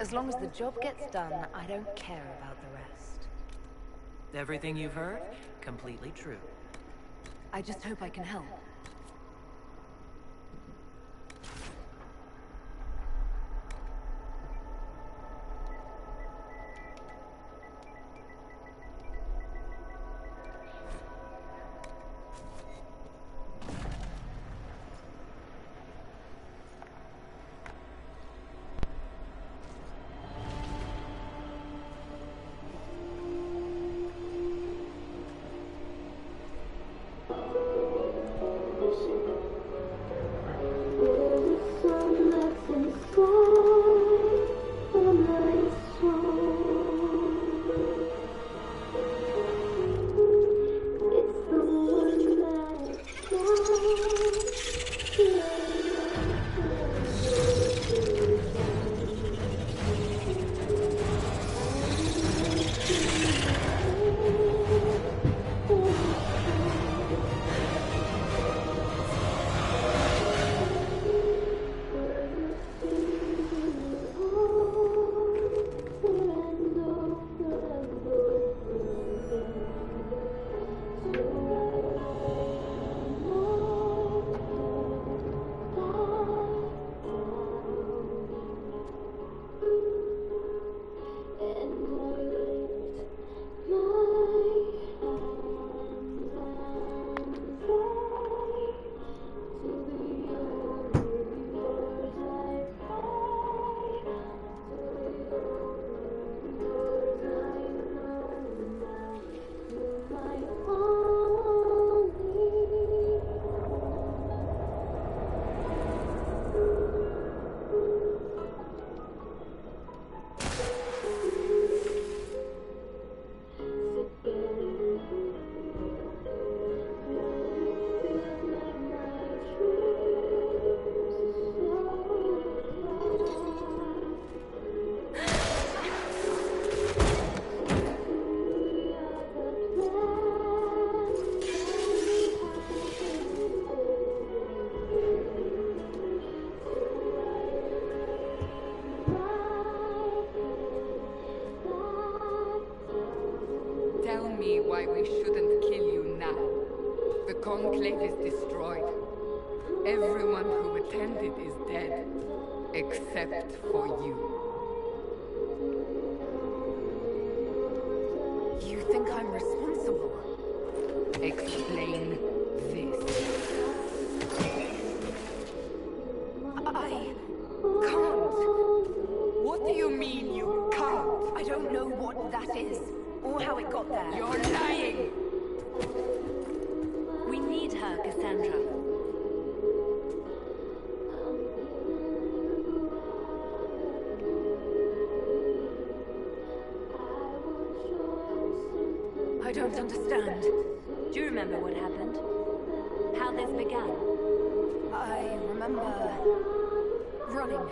As long as the job gets done, I don't care about the rest. Everything you've heard? Completely true. I just hope I can help. conclave is destroyed. Everyone who attended is dead, except for you. You think I'm responsible? Explain this. I can't. What do you mean you can't? I don't know what that is, or how it got there. You're lying! We need her, Cassandra. I don't understand. Do you remember what happened? How this began? I remember running.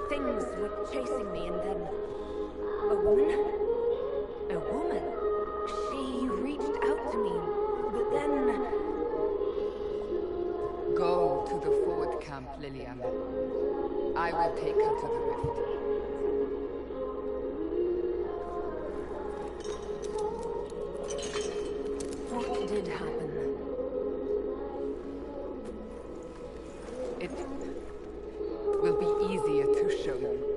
Things were chasing me, and then a woman? A woman? She reached out to me, but then Go to the forward camp, Lillian. I will take her to the rift. what did happen? It will be easier to show you.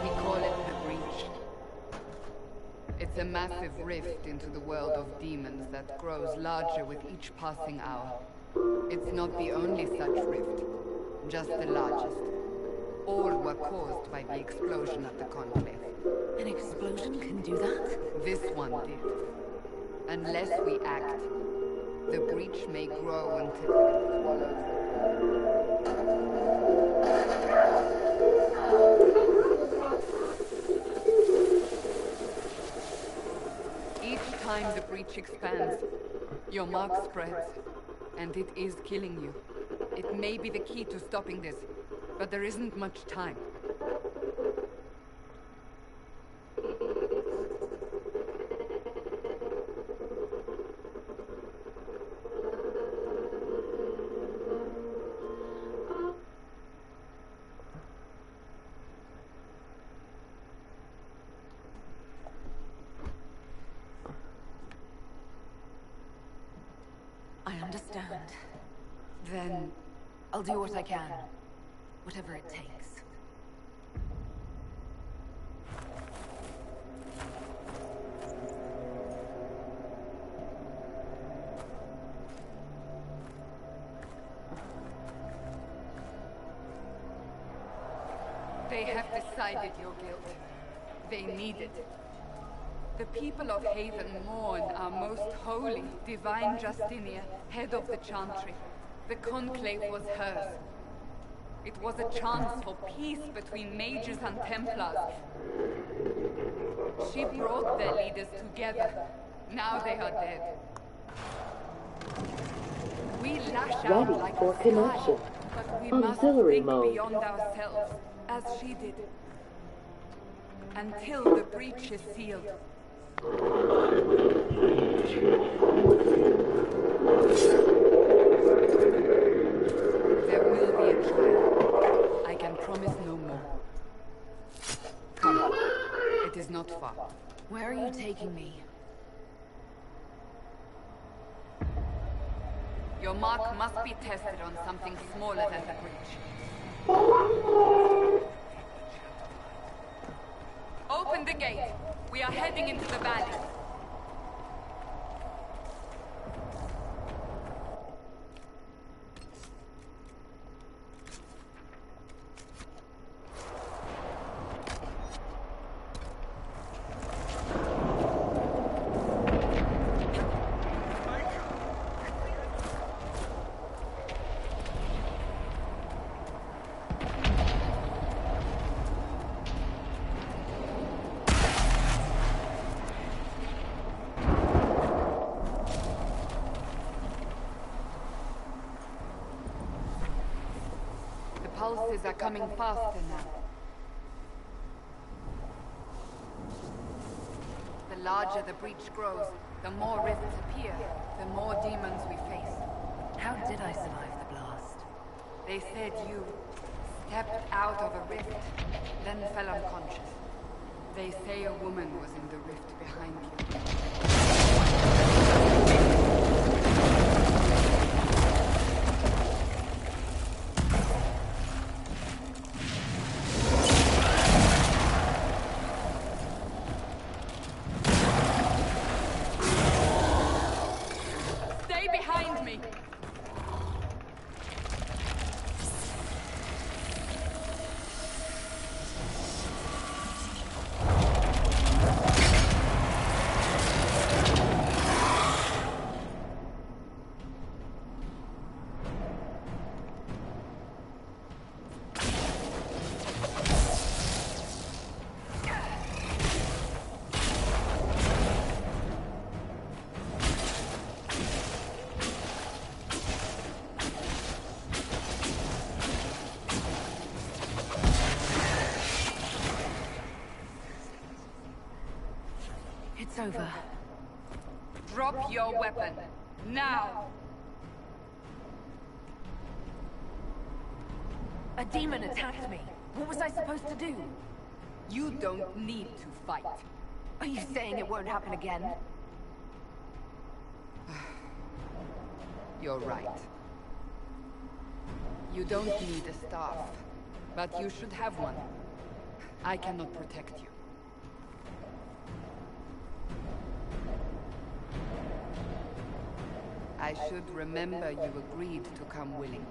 We call it the breach. It's a massive rift into the world of demons that grows larger with each passing hour. It's not the only such rift, just the largest. All were caused by the explosion of the conclave. An explosion can do that? This one did. Unless we act, the breach may grow until it swallows. Each time the breach expands, your mark spreads, and it is killing you. It may be the key to stopping this, but there isn't much time. I understand. Then I'll do what I can. Whatever it takes. they have decided your guilt. They need it. The people of Haven mourn our most holy, divine Justinia, head of the Chantry. The conclave was hers. It was a chance for peace between mages and Templars. She brought their leaders together. Now they are dead. We lash out Ready like for a connection. sky, but we must Auxiliary think mode. beyond ourselves, as she did. Until the breach is sealed. There will be a trial. I can promise no more. Come. It is not far. Where are you taking me? Your mark must be tested on something smaller than the breach. Open the gate. We are heading into the valley. Pulses are coming faster now. larger the breach grows, the more rifts appear, the more demons we face. How did I survive the blast? They said you stepped out of a rift, then fell unconscious. They say a woman was in the rift behind you. Stay behind me! It's over. Drop your weapon. Now! A demon attacked me. What was I supposed to do? You don't need to fight. Are you saying it won't happen again? You're right. You don't need a staff, but you should have one. I cannot protect you. I should remember you agreed to come willingly.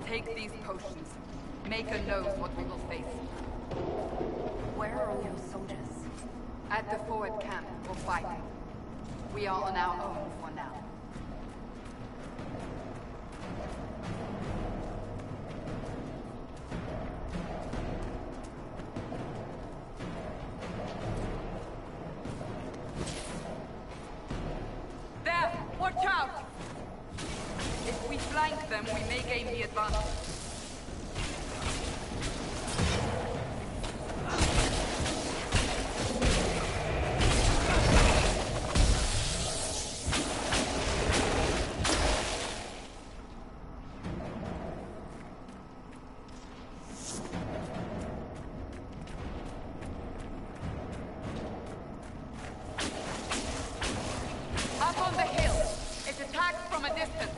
Take these potions. Maker knows what we will face. Where are all your soldiers? At the forward camp, or fighting. We are on our own for now. There! Watch out! If we flank them, we may gain the advantage. Up on the hill! It attacks from a distance!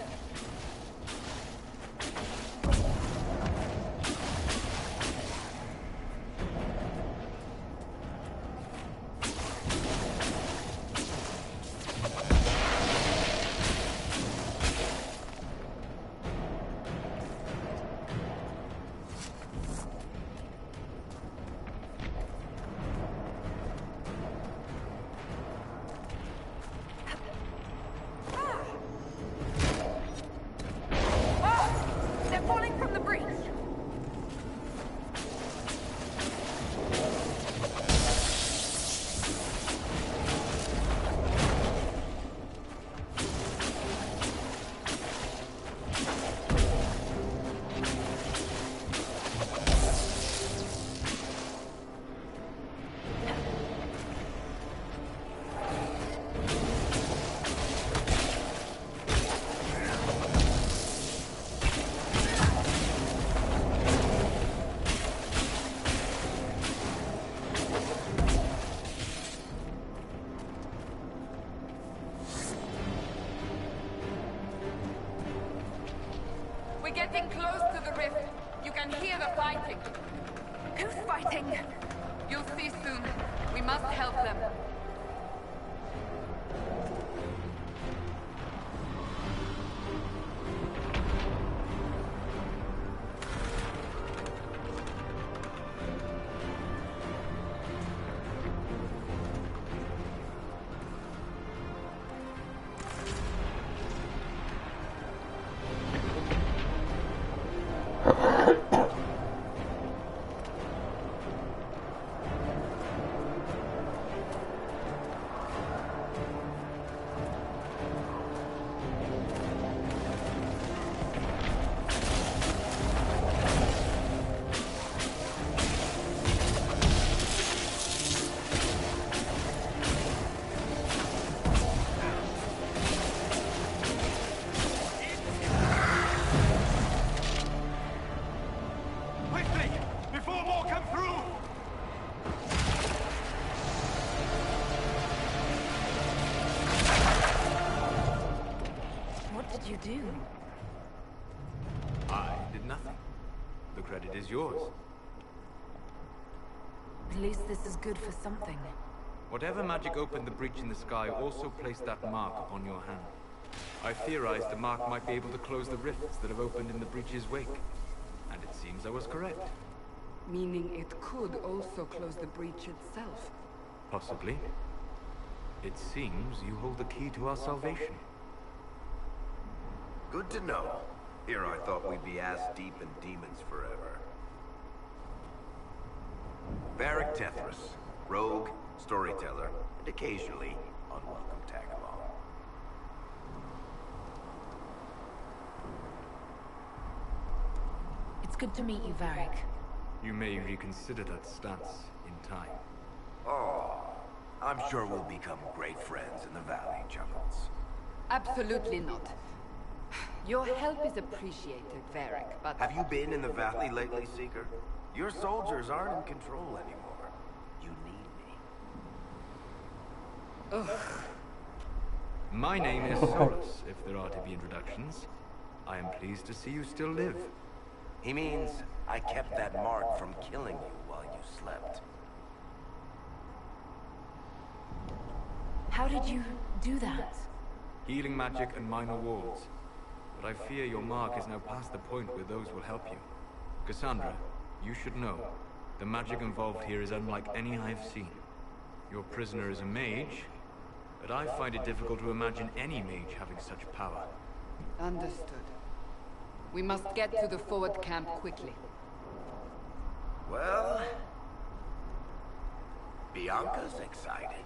We're getting close to the rift. You can hear the fighting. Who's fighting? You'll see soon. We must help them. do? I did nothing. The credit is yours. At least this is good for something. Whatever magic opened the breach in the sky also placed that mark upon your hand. I theorized the mark might be able to close the rifts that have opened in the breach's wake. And it seems I was correct. Meaning it could also close the breach itself. Possibly. It seems you hold the key to our salvation. Good to know. Here I thought we'd be ass deep in demons forever. Varric Tethras, rogue, storyteller, and occasionally unwelcome tag-along. It's good to meet you, Varric. You may reconsider that stance in time. Oh, I'm sure we'll become great friends in the valley, Juggles. Absolutely not. Your help is appreciated, Varric, but... Have you been in the valley lately, Seeker? Your soldiers aren't in control anymore. You need me. Ugh. My name is Solus, if there are to be introductions. I am pleased to see you still live. He means I kept that mark from killing you while you slept. How did you do that? Healing magic and minor wards. But I fear your mark is now past the point where those will help you. Cassandra, you should know, the magic involved here is unlike any I've seen. Your prisoner is a mage, but I find it difficult to imagine any mage having such power. Understood. We must get to the forward camp quickly. Well... Bianca's excited.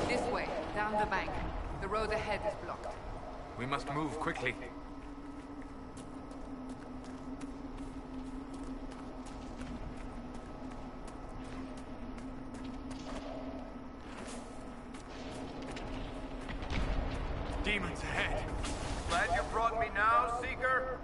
This way, down the bank. The road ahead is blocked. We must move quickly. Demons ahead. Glad you brought me now, Seeker?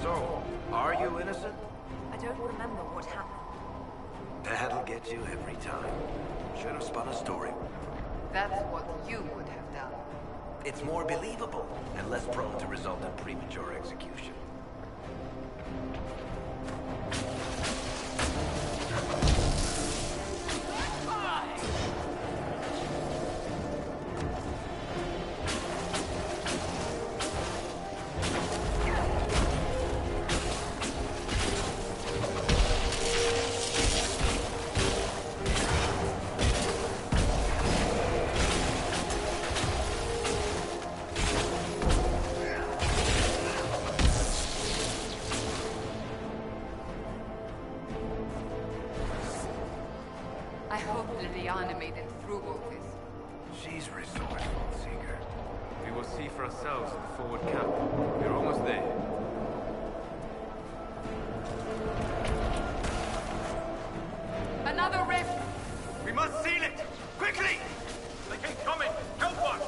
So, are you innocent? I don't remember what happened. That'll get you every time. Should have spun a story. That's what you would have done. It's more believable and less prone to result in premature execution. I hope Liliana made it through all this. She's resourceful, Seeker. We will see for ourselves at the forward camp. We're almost there. Another rift! We must seal it! Quickly! They keep coming! Help us!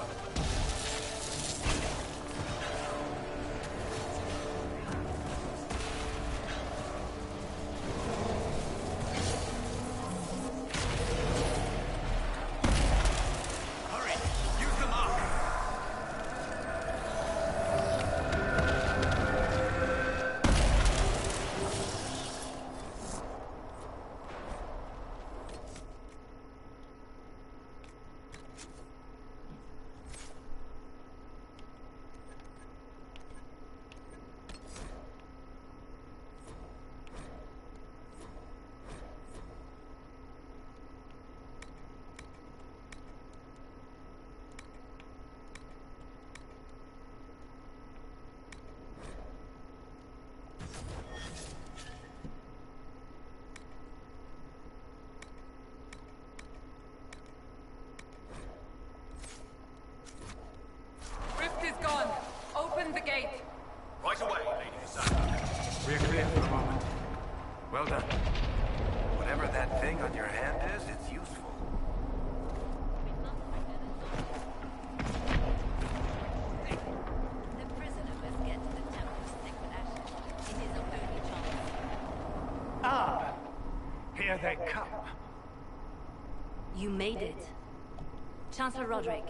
Chancellor Roderick,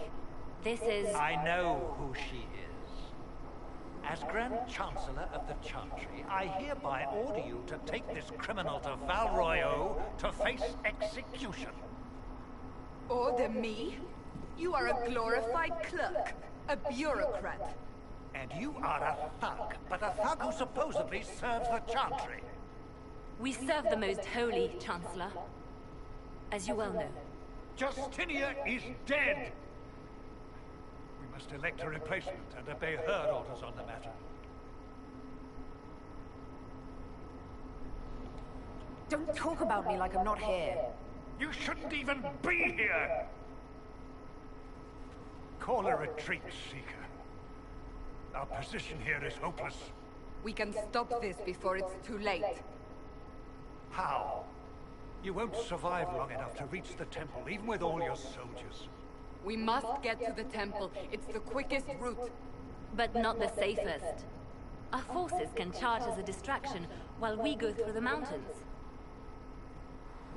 this is... I know who she is. As Grand Chancellor of the Chantry, I hereby order you to take this criminal to Val Royeaux to face execution. Order me? You are a glorified clerk, a bureaucrat. And you are a thug, but a thug who supposedly serves the Chantry. We serve the most holy, Chancellor. As you well know. Justinia is dead! We must elect a replacement and obey her orders on the matter. Don't talk about me like I'm not here. You shouldn't even be here! Call a retreat, Seeker. Our position here is hopeless. We can stop this before it's too late. How? You won't survive long enough to reach the temple, even with all your soldiers. We must get to the temple. It's the quickest route. But not the safest. Our forces can charge as a distraction while we go through the mountains.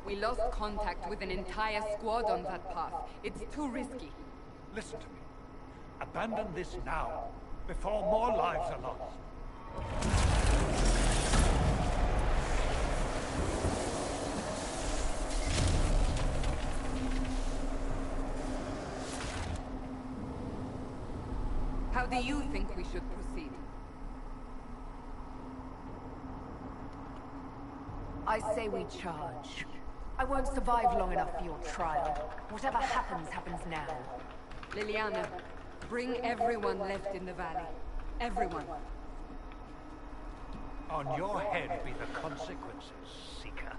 We lost contact with an entire squad on that path. It's too risky. Listen to me. Abandon this now, before more lives are lost. How do you think we should proceed? I say we charge. I won't survive long enough for your trial. Whatever happens, happens now. Liliana, bring everyone left in the valley. Everyone. On your head be the consequences, Seeker.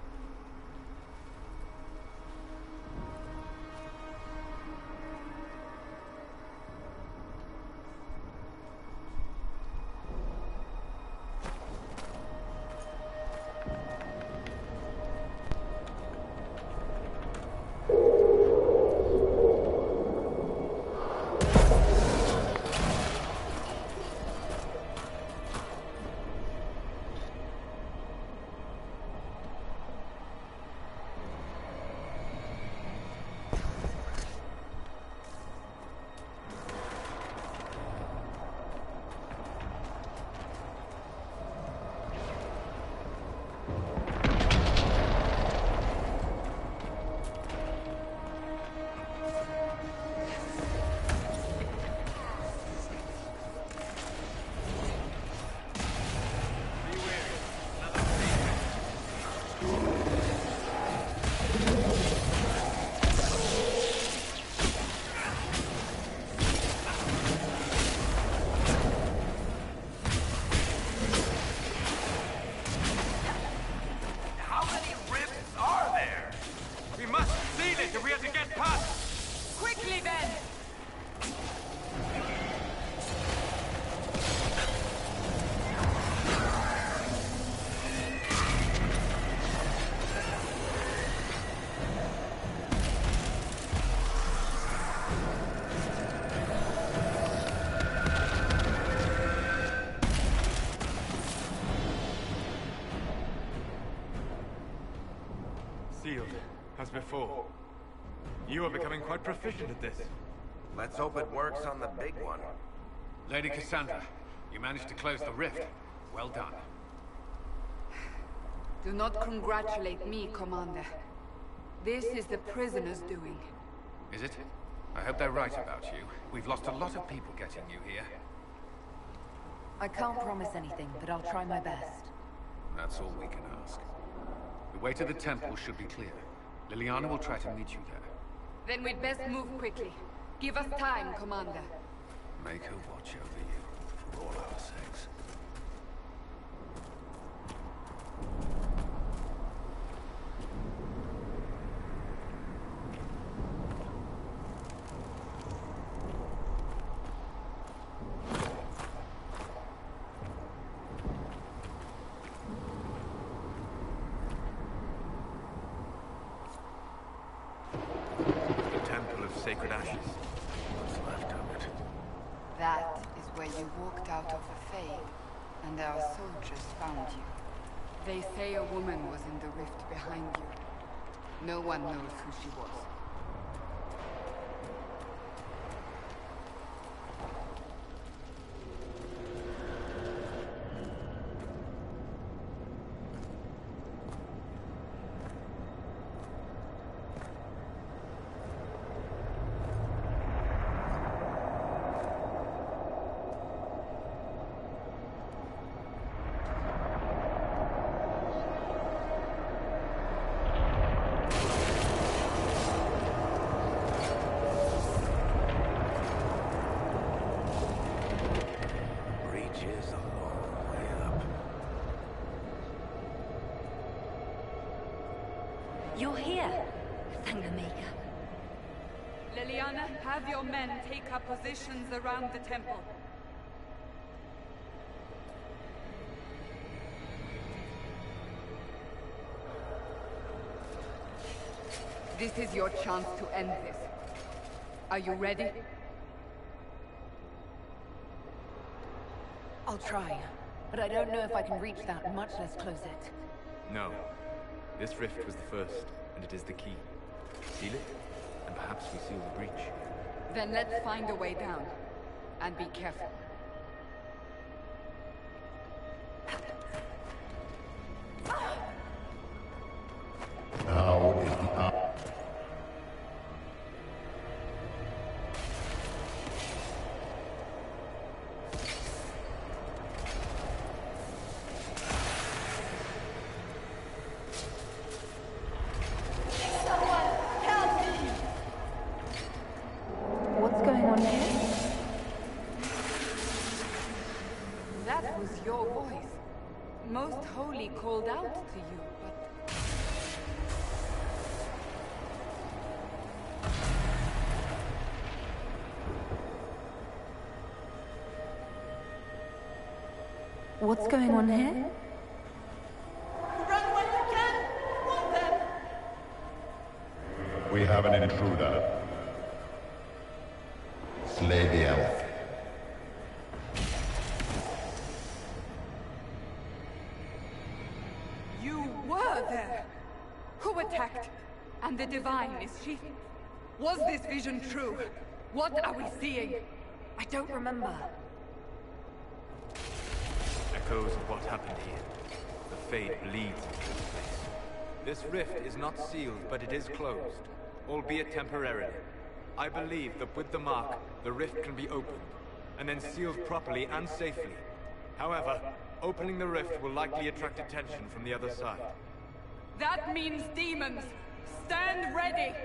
Quickly then! Sealed, as before. You are becoming quite proficient at this. Let's hope it works on the big one. Lady Cassandra, you managed to close the rift. Well done. Do not congratulate me, Commander. This is the prisoner's doing. Is it? I hope they're right about you. We've lost a lot of people getting you here. I can't promise anything, but I'll try my best. That's all we can ask. The way to the temple should be clear. Liliana will try to meet you there. Then we'd best move quickly. Give us time, Commander. Make her watch over you, for all our sakes. Sacred ashes. What's left of it? That is where you walked out of the Fae, and our soldiers found you. They say a woman was in the rift behind you. No one knows who she was. You're here. Thank the Maker. Liliana, have your men take up positions around the temple. This is your chance to end this. Are you ready? I'll try, but I don't know if I can reach that, much less close it. No. This rift was the first, and it is the key. Seal it, and perhaps we seal the breach. Then let's find a way down. And be careful. Now is the hour. What's going on here? That was your voice. Most Holy called out to you, but... What's going on here? Run when you can! Want them! We have an intruder. Slay the elf. You were there! Who attacked? And the Divine, is she... Was this vision true? What are we seeing? I don't remember. Echoes of what happened here. The Fade bleeds into this place. This rift is not sealed, but it is closed, albeit temporarily. I believe that with the mark, the rift can be opened, and then sealed properly and safely. However, opening the rift will likely attract attention from the other side. That means demons! Stand ready!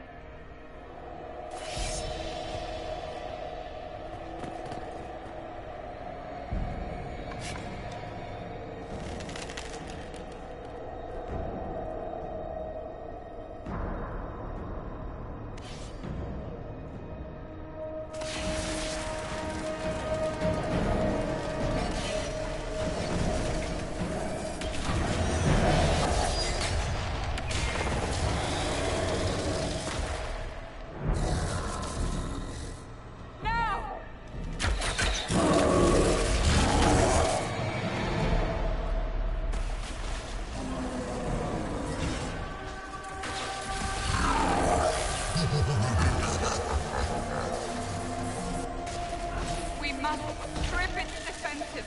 Strip its defenses.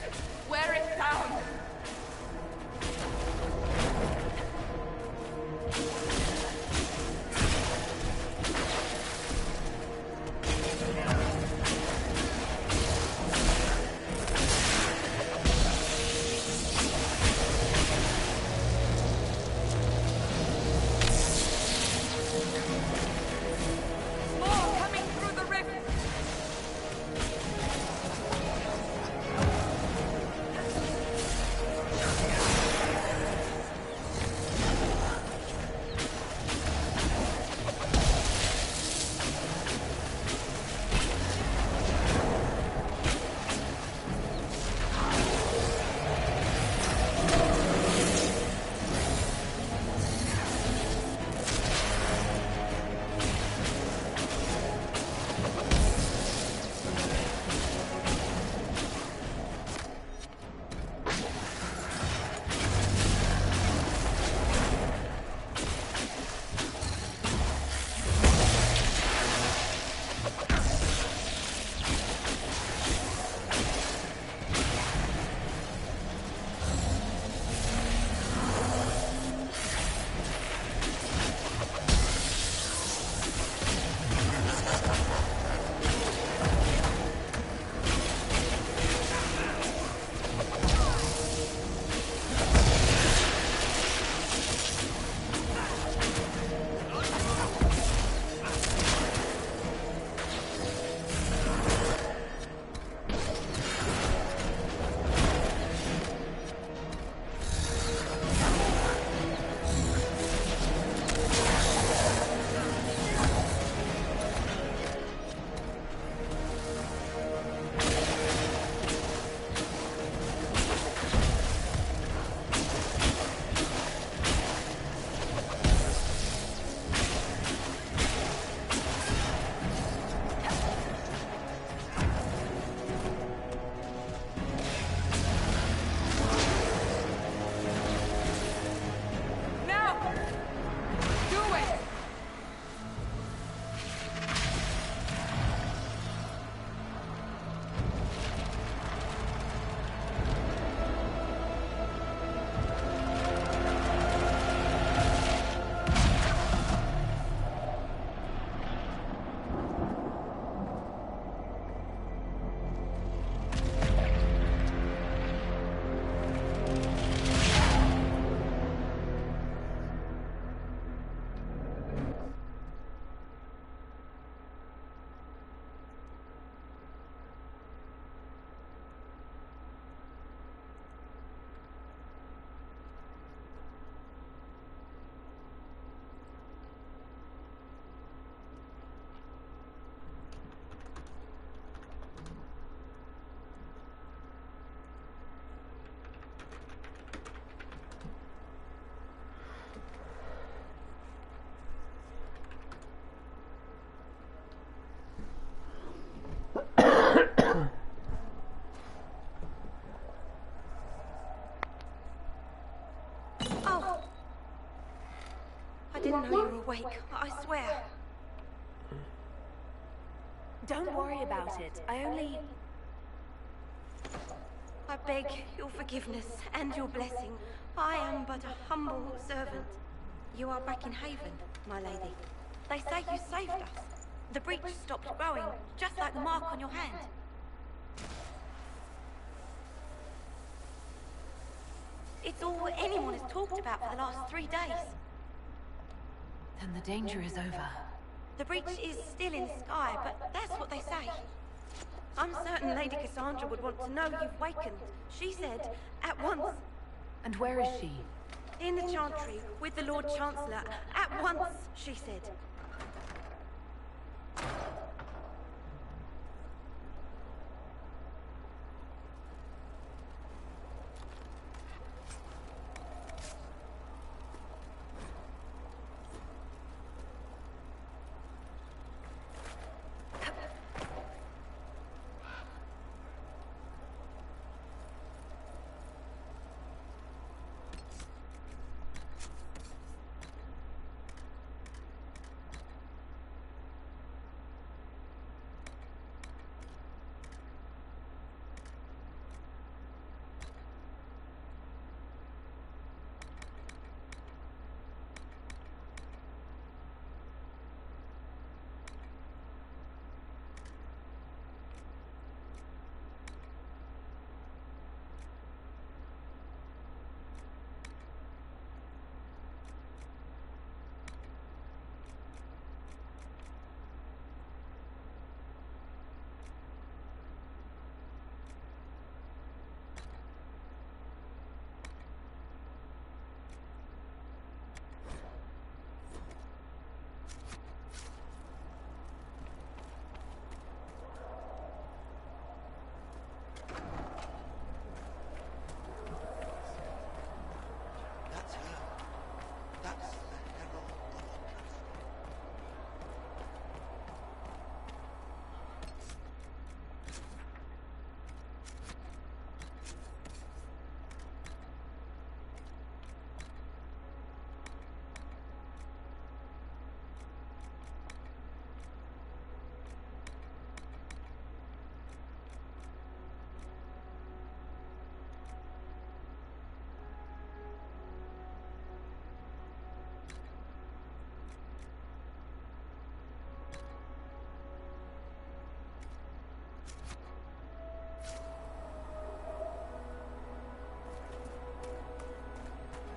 Wear it down. More coming through the rift. awake, I swear. Don't worry about it. I beg your forgiveness and your blessing. I am but a humble servant. You are back in Haven, my lady. They say you saved us. The breach stopped growing, just like the mark on your hand. It's all anyone has talked about for the last 3 days. Then the danger is over. The breach is still in the sky, but that's what they say. I'm certain Lady Cassandra would want to know you've wakened. She said, at once. And where is she? In the Chantry, with the Lord Chancellor. At once, she said.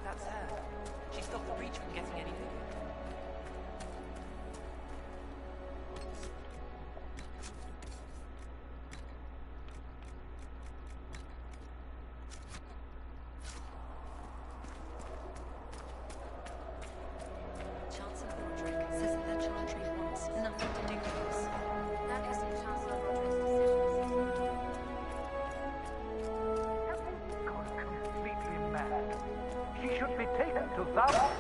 That's her. She stopped the breach from getting any bigger. Chancellor Roderick says that the Chantry wants nothing to do with this. That isn't Chancellor Roderick's decision. Completely mad. She should be taken to Val.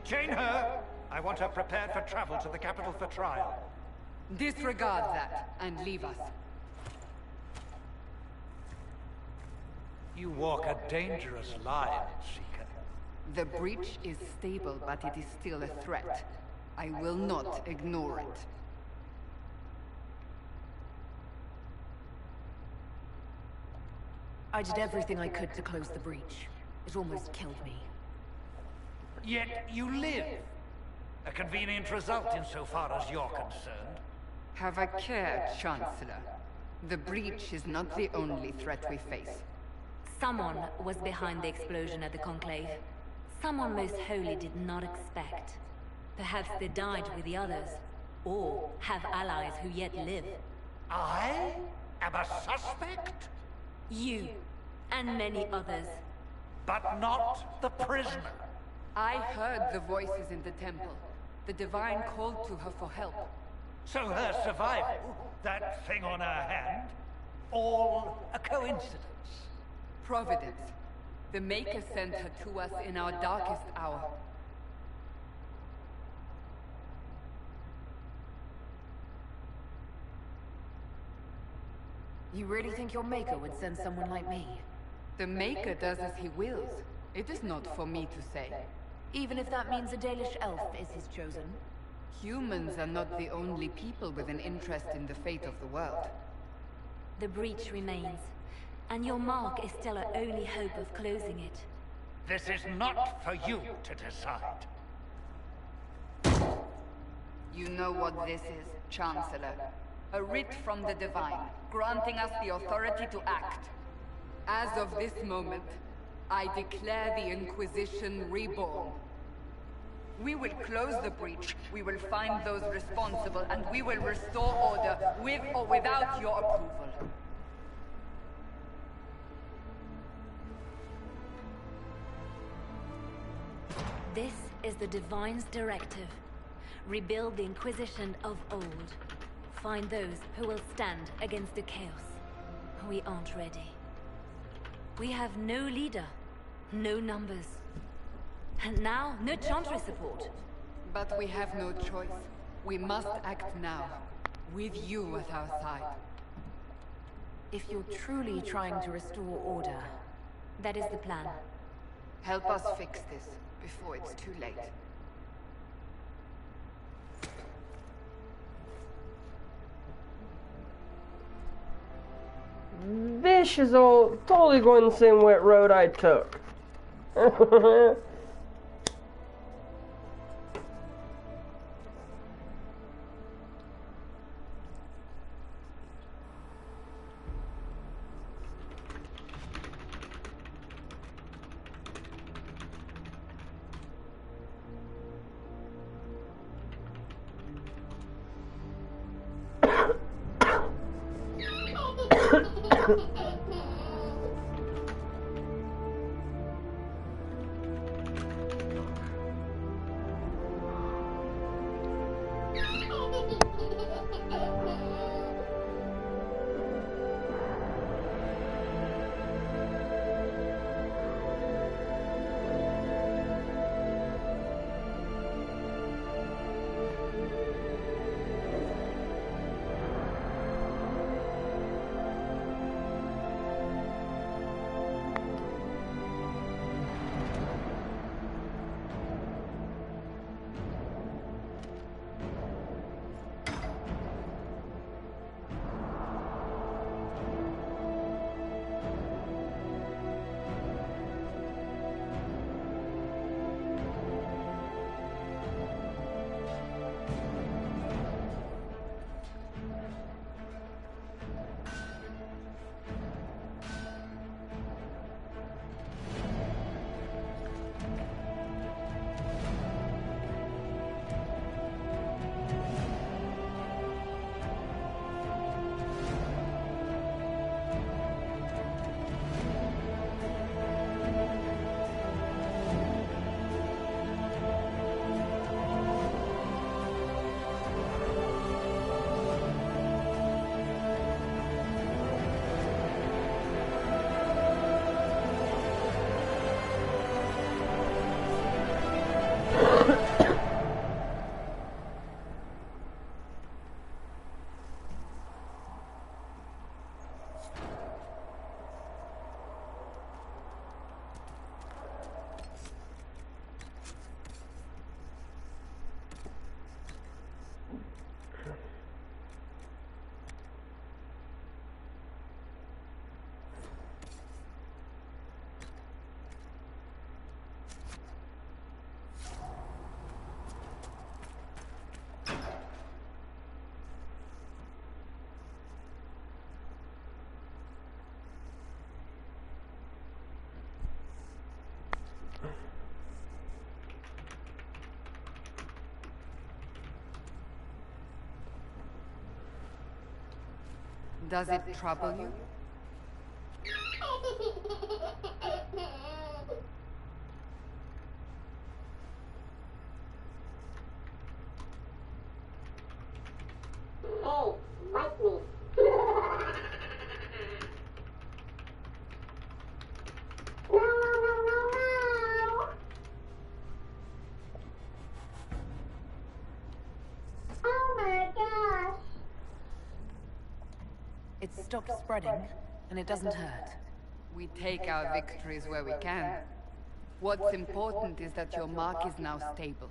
Chain her! I want her prepared for travel to the capital for trial. Disregard that and leave us. You walk a dangerous line, Seeker. The breach is stable, but it is still a threat. I will not ignore it. I did everything I could to close the breach. It almost killed me. Yet you live. A convenient result insofar as you're concerned. Have a care, Chancellor. The breach is not the only threat we face. Someone was behind the explosion at the Conclave. Someone Most Holy did not expect. Perhaps they died with the others, or have allies who yet live. I am a suspect? You, and many others. But not the prisoner. I heard the voices in the temple. The Divine called to her for help. So her survival, that thing on her hand, all a coincidence. Providence. The Maker sent her to us in our darkest hour. You really think your Maker would send someone like me? The Maker does as he wills. It is not for me to say. Even if that means a Dalish elf is his chosen? Humans are not the only people with an interest in the fate of the world. The breach remains, and your mark is still our only hope of closing it. This is not for you to decide. You know what this is, Chancellor. A writ from the Divine, granting us the authority to act. As of this moment, I declare the Inquisition reborn. We will close the breach, we will find those responsible, and we will restore order, with or without your approval. This is the Divine's directive. Rebuild the Inquisition of old. Find those who will stand against the chaos. We aren't ready. We have no leader, no numbers. And now, no Chantry support. But we have no choice. We must act now, with you at our side. If you're truly trying to restore order... That is the plan. Help us fix this, before it's too late. This is all totally going the same road I took. Does it trouble you? Hey, bite me. No. Oh my gosh. It's stopped spreading, and it doesn't hurt. We take our victories where we can. What's important is that your mark is now stable,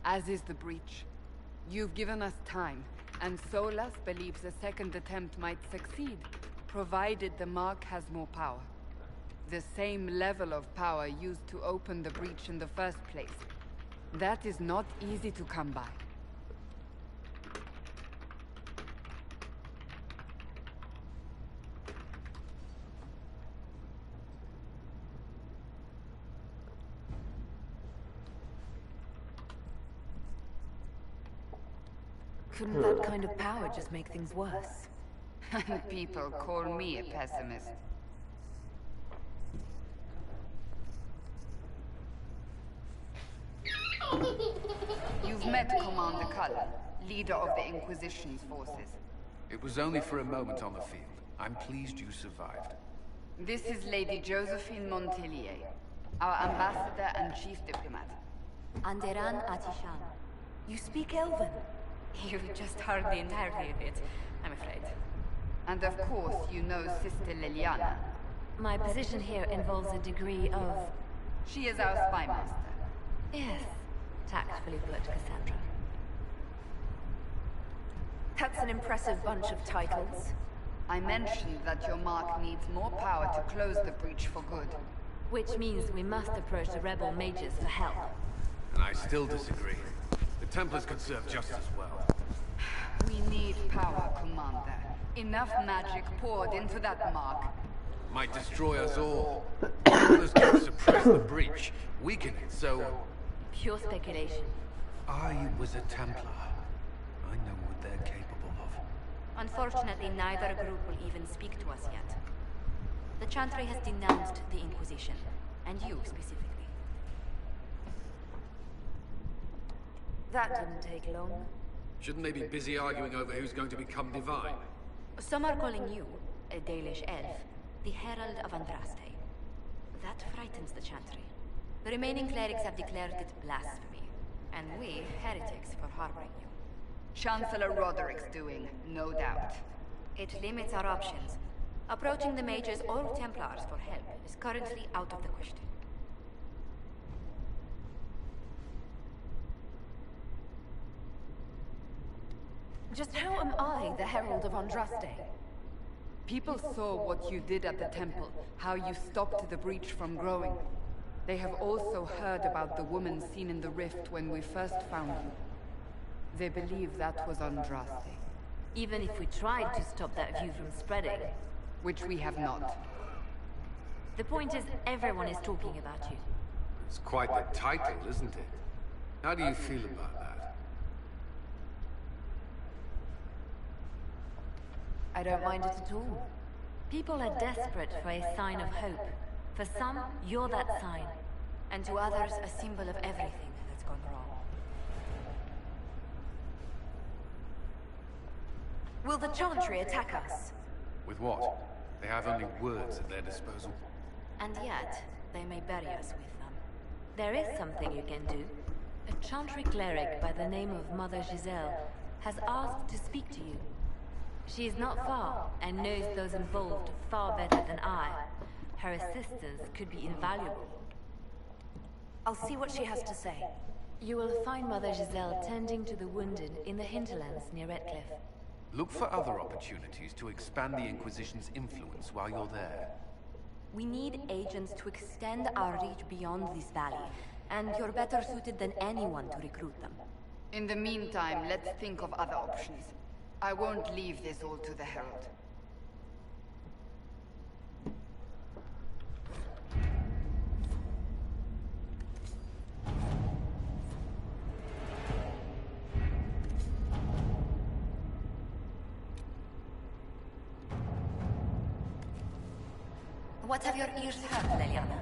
as is the breach. You've given us time, and Solas believes a second attempt might succeed, provided the mark has more power. The same level of power used to open the breach in the first place. That is not easy to come by. Couldn't that kind of power just make things worse? People call me a pessimist. You've met Commander Cullen, leader of the Inquisition's forces. It was only for a moment on the field. I'm pleased you survived. This is Lady Josephine Montelier, our ambassador and chief diplomat. Anderan Atishan. You speak Elven? You just heard the entirety of it, I'm afraid. And of course, you know Sister Liliana. My position here involves a degree of... She is our spy master. Yes, tactfully put, Cassandra. That's an impressive bunch of titles. I mentioned that your mark needs more power to close the breach for good. Which means we must approach the rebel mages for help. And I still disagree. The Templars could serve just as well. We need power, Commander. Enough magic poured into that mark. Might destroy us all. Templars can suppress the breach, weaken it, so... Pure speculation. I was a Templar. I know what they're capable of. Unfortunately, neither group will even speak to us yet. The Chantry has denounced the Inquisition, and you specifically. That didn't take long. Shouldn't they be busy arguing over who's going to become divine? Some are calling you, a Dalish elf, the Herald of Andraste. That frightens the Chantry. The remaining clerics have declared it blasphemy, and we, heretics, for harboring you. Chancellor Roderick's doing, no doubt. It limits our options. Approaching the mages or Templars for help is currently out of the question. Just how am I the Herald of Andraste? People saw what you did at the temple, how you stopped the breach from growing. They have also heard about the woman seen in the rift when we first found you. They believe that was Andraste. Even if we tried to stop that view from spreading. Which we have not. The point is, everyone is talking about you. It's quite the title, isn't it? How do you feel about that? I don't mind it at all. People are desperate for a sign of hope. For some, you're that sign. And to others, a symbol of everything that's gone wrong. Will the Chantry attack us? With what? They have only words at their disposal. And yet, they may bury us with them. There is something you can do. A Chantry cleric by the name of Mother Giselle has asked to speak to you. She is not far, and knows those involved far better than I. Her assistance could be invaluable. I'll see what she has to say. You will find Mother Giselle tending to the wounded in the hinterlands near Redcliffe. Look for other opportunities to expand the Inquisition's influence while you're there. We need agents to extend our reach beyond this valley, and you're better suited than anyone to recruit them. In the meantime, let's think of other options. I won't leave this all to the Herald. What have your ears heard, Liliana?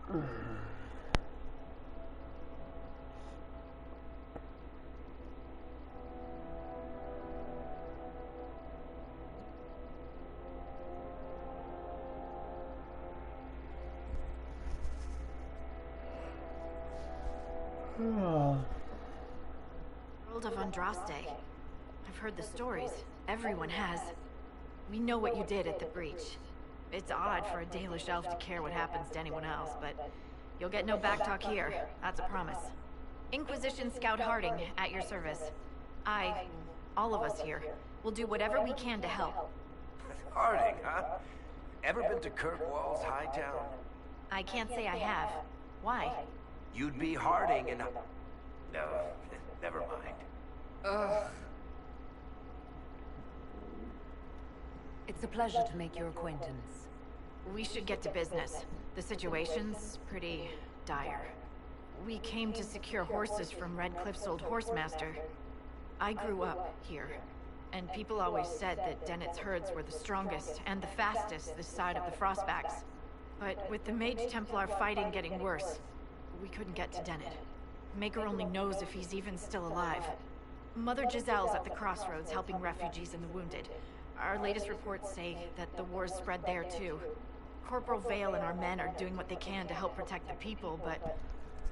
World of Andraste. I've heard the stories. Everyone has. We know what you did at the breach. It's odd for a Dalish elf to care what happens to anyone else, but you'll get no backtalk here. That's a promise. Inquisition Scout Harding, at your service. All of us here, will do whatever we can to help. Harding, huh? Ever been to Kirkwall's Hightown? I can't say I have. Why? You'd be Harding in a... No, never mind. Ugh. It's a pleasure to make your acquaintance. We should get to business. The situation's pretty dire. We came to secure horses from Redcliffe's old horsemaster. I grew up here, and people always said that Dennett's herds were the strongest and the fastest this side of the Frostbacks. But with the Mage Templar fighting getting worse, we couldn't get to Dennett. Maker only knows if he's even still alive. Mother Giselle's at the crossroads helping refugees and the wounded. Our latest reports say that the war's spread there too. Corporal Vale and our men are doing what they can to help protect the people, but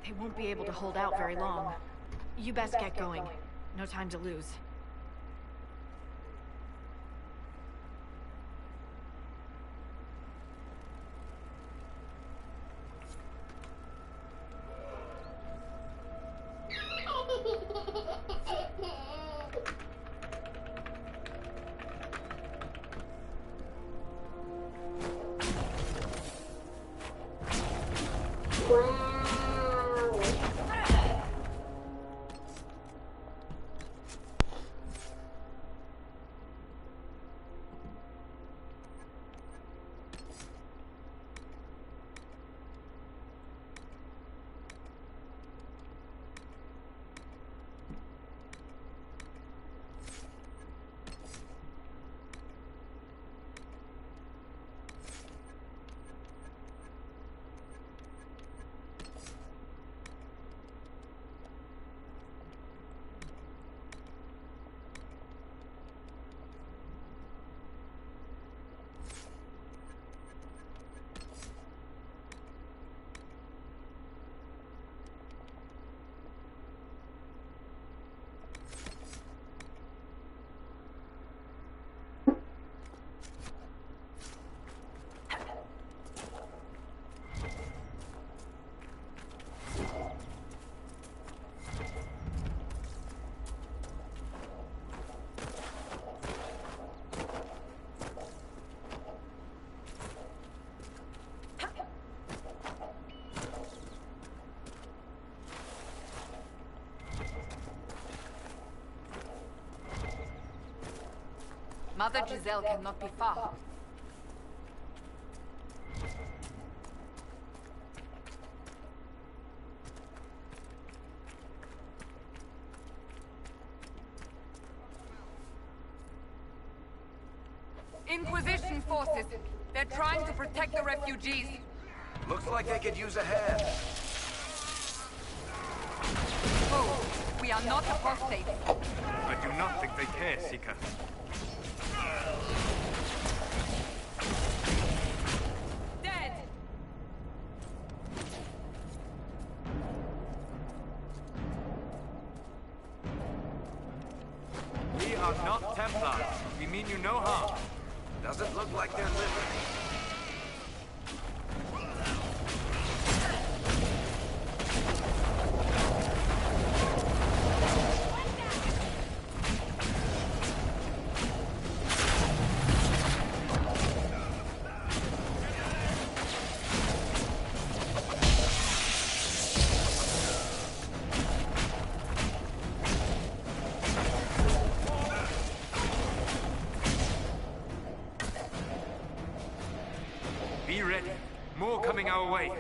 they won't be able to hold out very long. You best get going. No time to lose. Mother Giselle cannot be far. Inquisition forces. They're trying to protect the refugees. Looks like they could use a hand. Oh, we are not apostates. I do not think they care, Seeker. Dead! We are not Templars. We mean you no harm. Doesn't look like they're living. Be ready. More coming our way.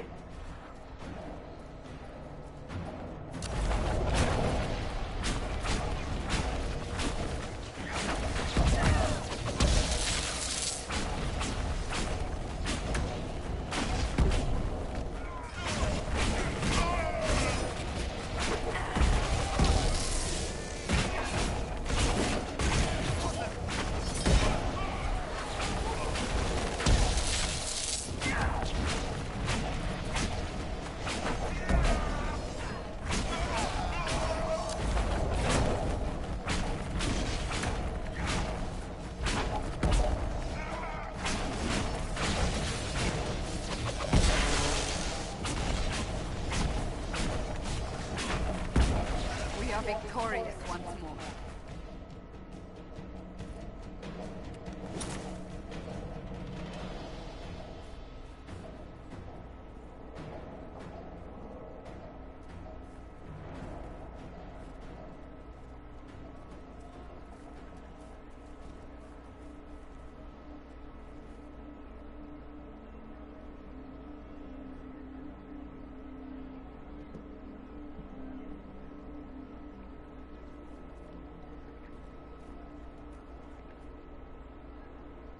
glorious once more.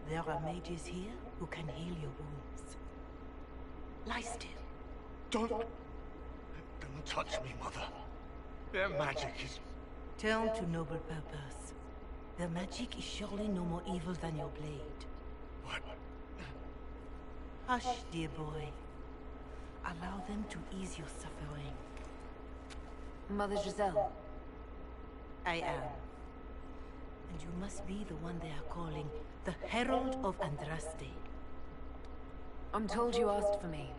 There are mages here who can heal your wounds. Lie still. Don't touch me, Mother. Their magic is... Turn to noble purpose. Their magic is surely no more evil than your blade. What? Hush, dear boy. Allow them to ease your suffering. Mother Giselle. I am. And you must be the one they are calling the Herald of Andraste. I'm told you asked for me.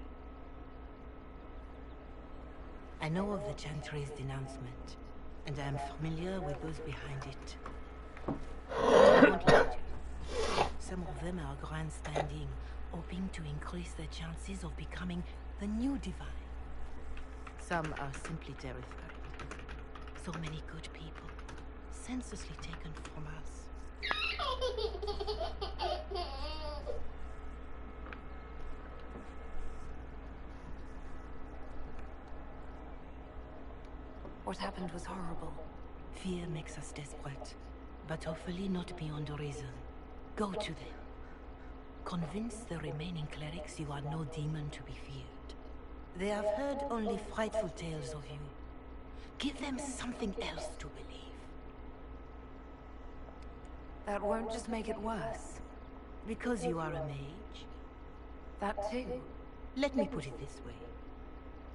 I know of the Chantry's denouncement, and I am familiar with those behind it. I won't lie to you. Some of them are grandstanding, hoping to increase their chances of becoming the new divine. Some are simply terrified. So many good people, senselessly taken from us. What happened was horrible. Fear makes us desperate, but hopefully not beyond reason. Go to them. Convince the remaining clerics you are no demon to be feared. They have heard only frightful tales of you. Give them something else to believe. That won't just make it worse. Because you are a mage? That too. Let me put it this way.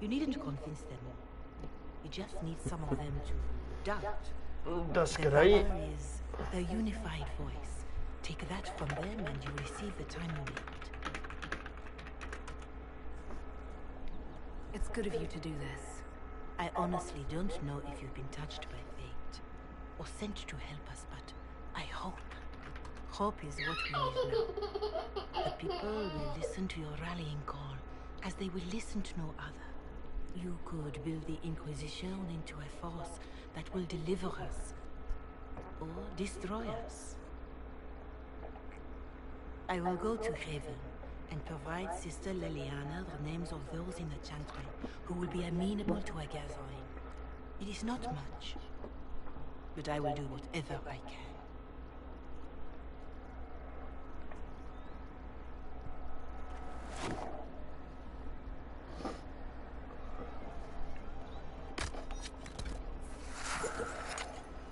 You needn't convince them all. You just need some of them to doubt. That's The great. power is a unified voice. Take that from them and you receive the time you need. It's good of you to do this. I honestly don't know if you've been touched by fate, or sent to help us, but I hope. Hope is what we need now. The people will listen to your rallying call, as they will listen to no other. You could build the Inquisition into a force that will deliver us, or destroy us. I will go to Haven and provide Sister Liliana the names of those in the Chantry who will be amenable to a gathering. It is not much, but I will do whatever I can.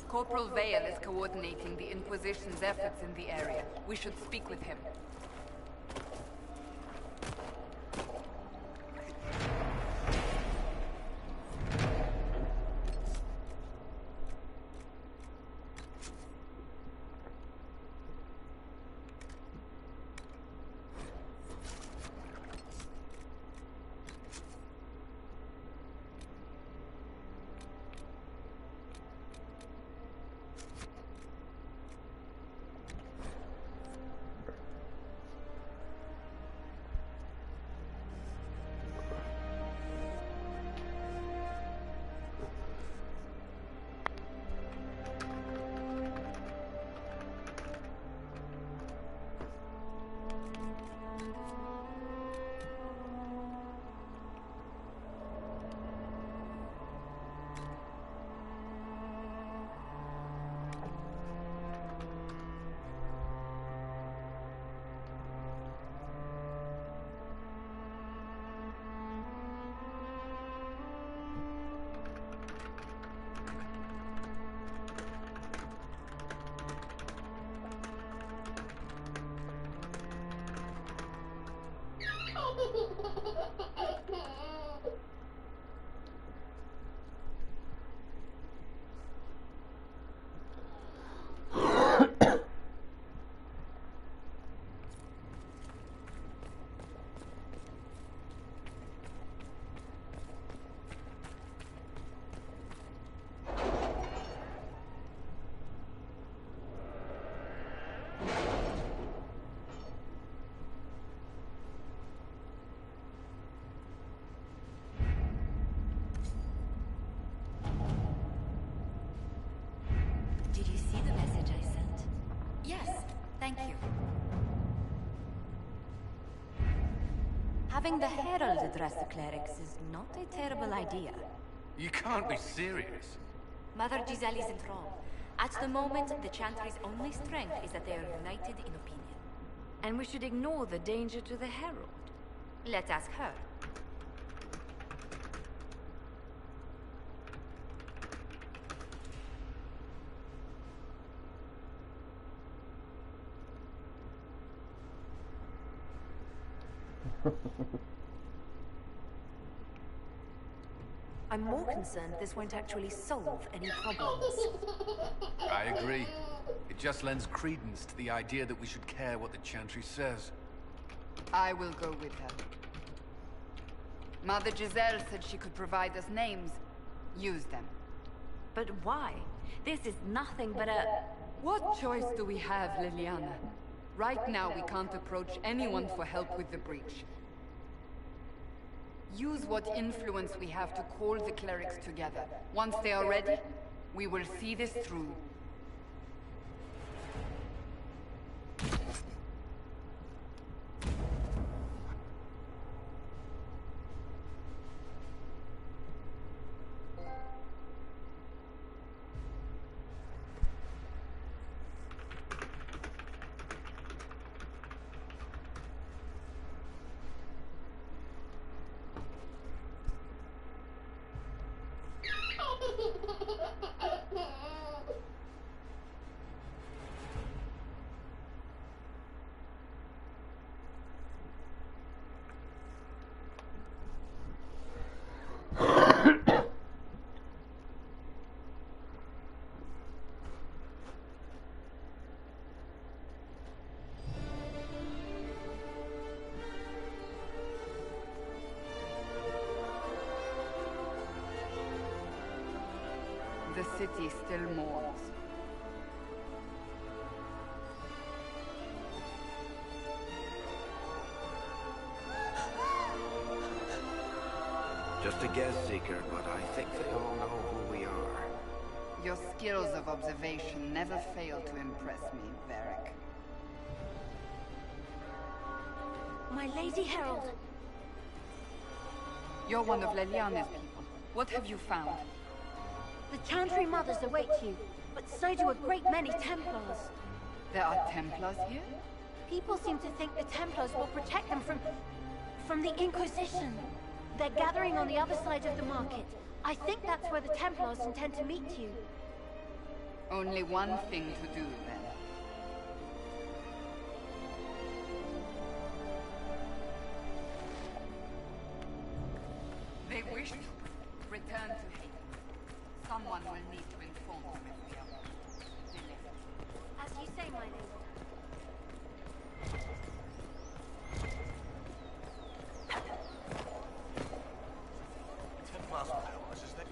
Corporal Vale is coordinating the Inquisition's efforts in the area. We should speak with him. Thank you. Having the Herald address the clerics is not a terrible idea. You can't be serious. Mother Giselle is enthralled. At the moment, the Chantry's only strength is that they are united in opinion. And we should ignore the danger to the Herald. Let's ask her. I'm more concerned this won't actually solve any problems. I agree. It just lends credence to the idea that we should care what the Chantry says. I will go with her. Mother Giselle said she could provide us names. Use them. But why? This is nothing but a... What choice do we have, Liliana? Right now, we can't approach anyone for help with the breach. Use what influence we have to call the clerics together. Once they are ready, we will see this through. The city still mourns. Just a guess, Seeker, but I think they all know who we are. Your skills of observation never fail to impress me, Varric. My Lady Herald. You're one of Leliana's people. What have you found? The Chantry Mothers await you, but so do a great many Templars. There are Templars here? People seem to think the Templars will protect them from the Inquisition. They're gathering on the other side of the market. I think that's where the Templars intend to meet you. Only one thing to do, then. They wish to return to Haven. Someone will need to inform them if we are delivered. As you say, my lady. Templars will help us, is that?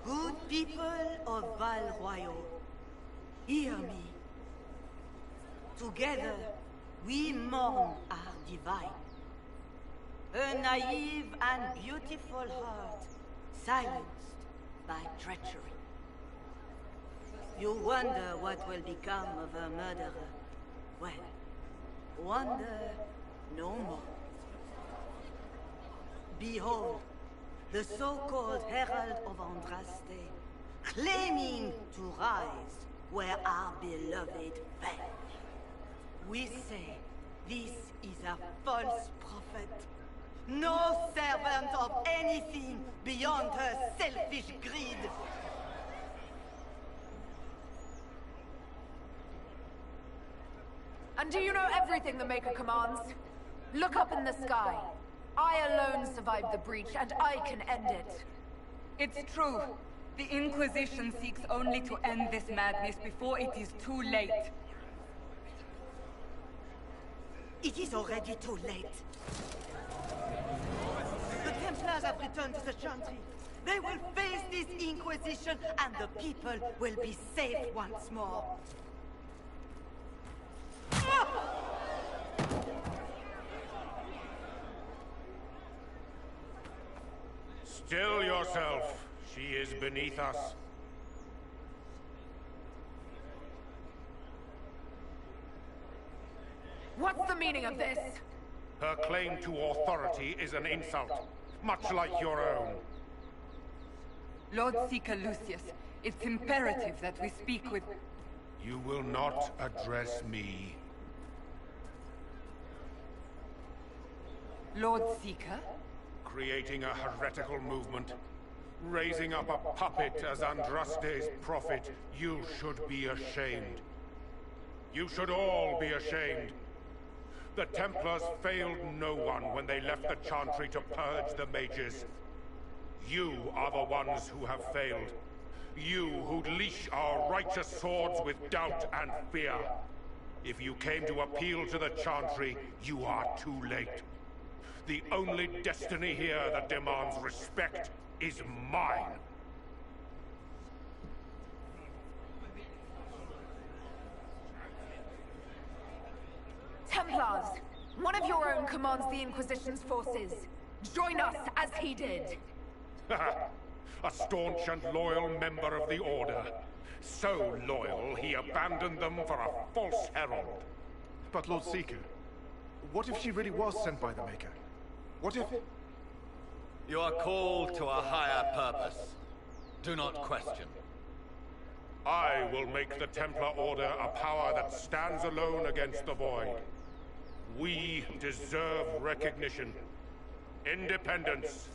Good people of Val Royal, hear me. Together, we mourn our divine. A naive and beautiful heart, silenced by treachery. You wonder what will become of a murderer. Well, wonder no more. Behold, the so-called Herald of Andraste, claiming to rise where our beloved fell. We say this is a false prophet. No servant of anything beyond her selfish greed. And do you know everything the Maker commands? Look up in the sky. I alone survived the breach, and I can end it. It's true. The Inquisition seeks only to end this madness before it is too late. It is already too late. The Templars have returned to the Chantry. They will face this Inquisition, and the people will be safe once more. Still yourself. She is beneath us. What's the meaning of this? Her claim to authority is an insult, much like your own. Lord Seeker Lucius, it's imperative that we speak with... You will not address me. Lord Seeker? Creating a heretical movement. Raising up a puppet as Andraste's prophet. You should be ashamed. You should all be ashamed. The Templars failed no one when they left the Chantry to purge the mages. You are the ones who have failed. You who'd leash our righteous swords with doubt and fear. If you came to appeal to the Chantry, you are too late. The only destiny here that demands respect is mine. Templars! One of your own commands the Inquisition's forces. Join us as he did. A staunch and loyal member of the Order. So loyal, he abandoned them for a false herald. But Lord Seeker, what if she really was sent by the Maker? What if... You are called to a higher purpose. Do not question. I will make the Templar Order a power that stands alone against the Void. We deserve recognition. Independence.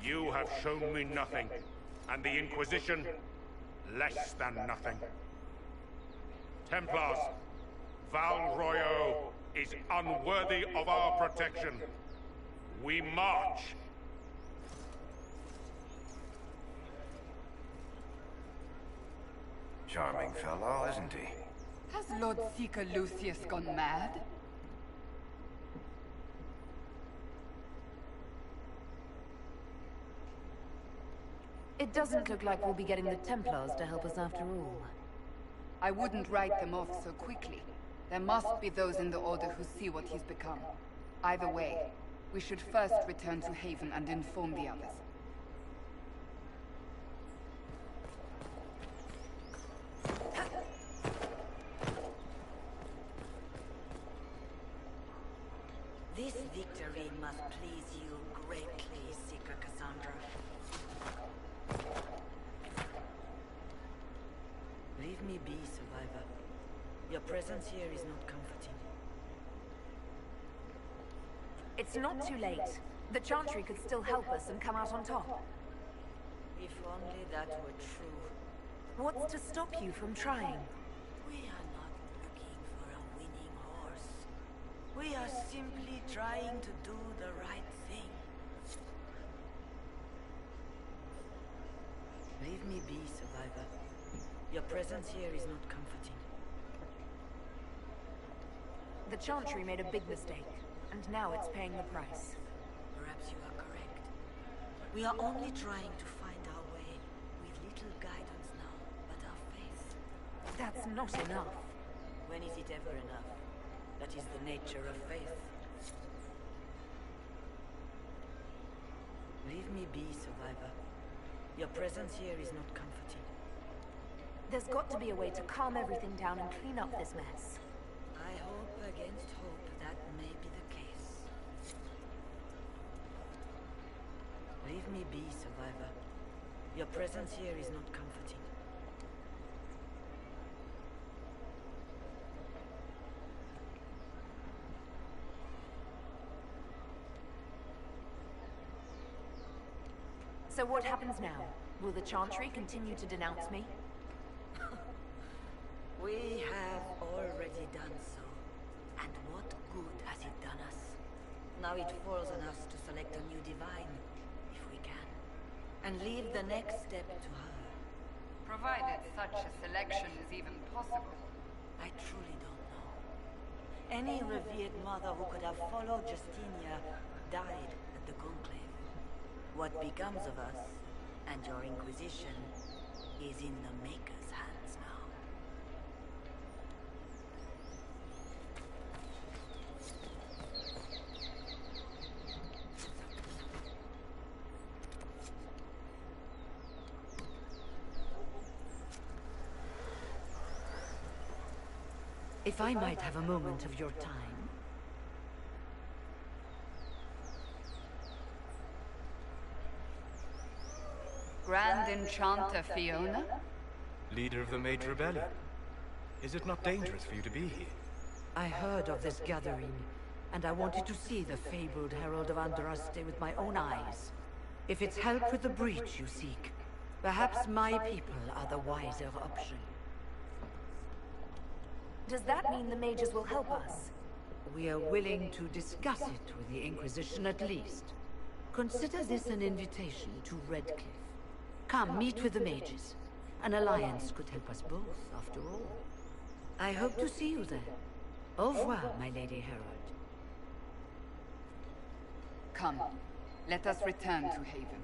You have shown me nothing, and the Inquisition, less than nothing. Templars, Val Royo is unworthy of our protection. We march! Charming fellow, isn't he? Has Lord Seeker Lucius gone mad? It doesn't look like we'll be getting the Templars to help us after all. I wouldn't write them off so quickly. There must be those in the Order who see what he's become. Either way, we should first return to Haven and inform the others. This victory must please you greatly, Seeker Cassandra. Leave me be, survivor. Your presence here is not comforting. It's not too late. The Chantry could still help us and come out on top. If only that were true. What's to stop you from trying? We are not looking for a winning horse. We are simply trying to do the right thing. Leave me be, survivor. Your presence here is not comforting. The Chantry made a big mistake, and now it's paying the price. Perhaps you are correct. We are only trying to find our way, with little guidance now, but our faith. That's not enough. When is it ever enough? That is the nature of faith. Leave me be, survivor. Your presence here is not comforting. There's got to be a way to calm everything down and clean up this mess. I hope against hope that may be the case. Leave me be, survivor. Your presence here is not comforting. So what happens now? Will the Chantry continue to denounce me? We have already done so. And what good has it done us? Now it falls on us to select a new divine, if we can. And leave the next step to her. Provided such a selection is even possible. I truly don't know. Any revered mother who could have followed Justinia died at the Conclave. What becomes of us, and your Inquisition, is in the Maker's hands now. If I might have a moment of your time. Grand Enchanter Fiona? Leader of the Mage Rebellion. Is it not dangerous for you to be here? I heard of this gathering, and I wanted to see the fabled Herald of Andraste with my own eyes. If it's help with the breach you seek, perhaps my people are the wiser option. Does that mean the mages will help us? We are willing to discuss it with the Inquisition at least. Consider this an invitation to Redcliffe. Come, meet with the mages. An alliance could help us both, after all. I hope to see you there. Au revoir, my Lady Herald. Come, let us return to Haven.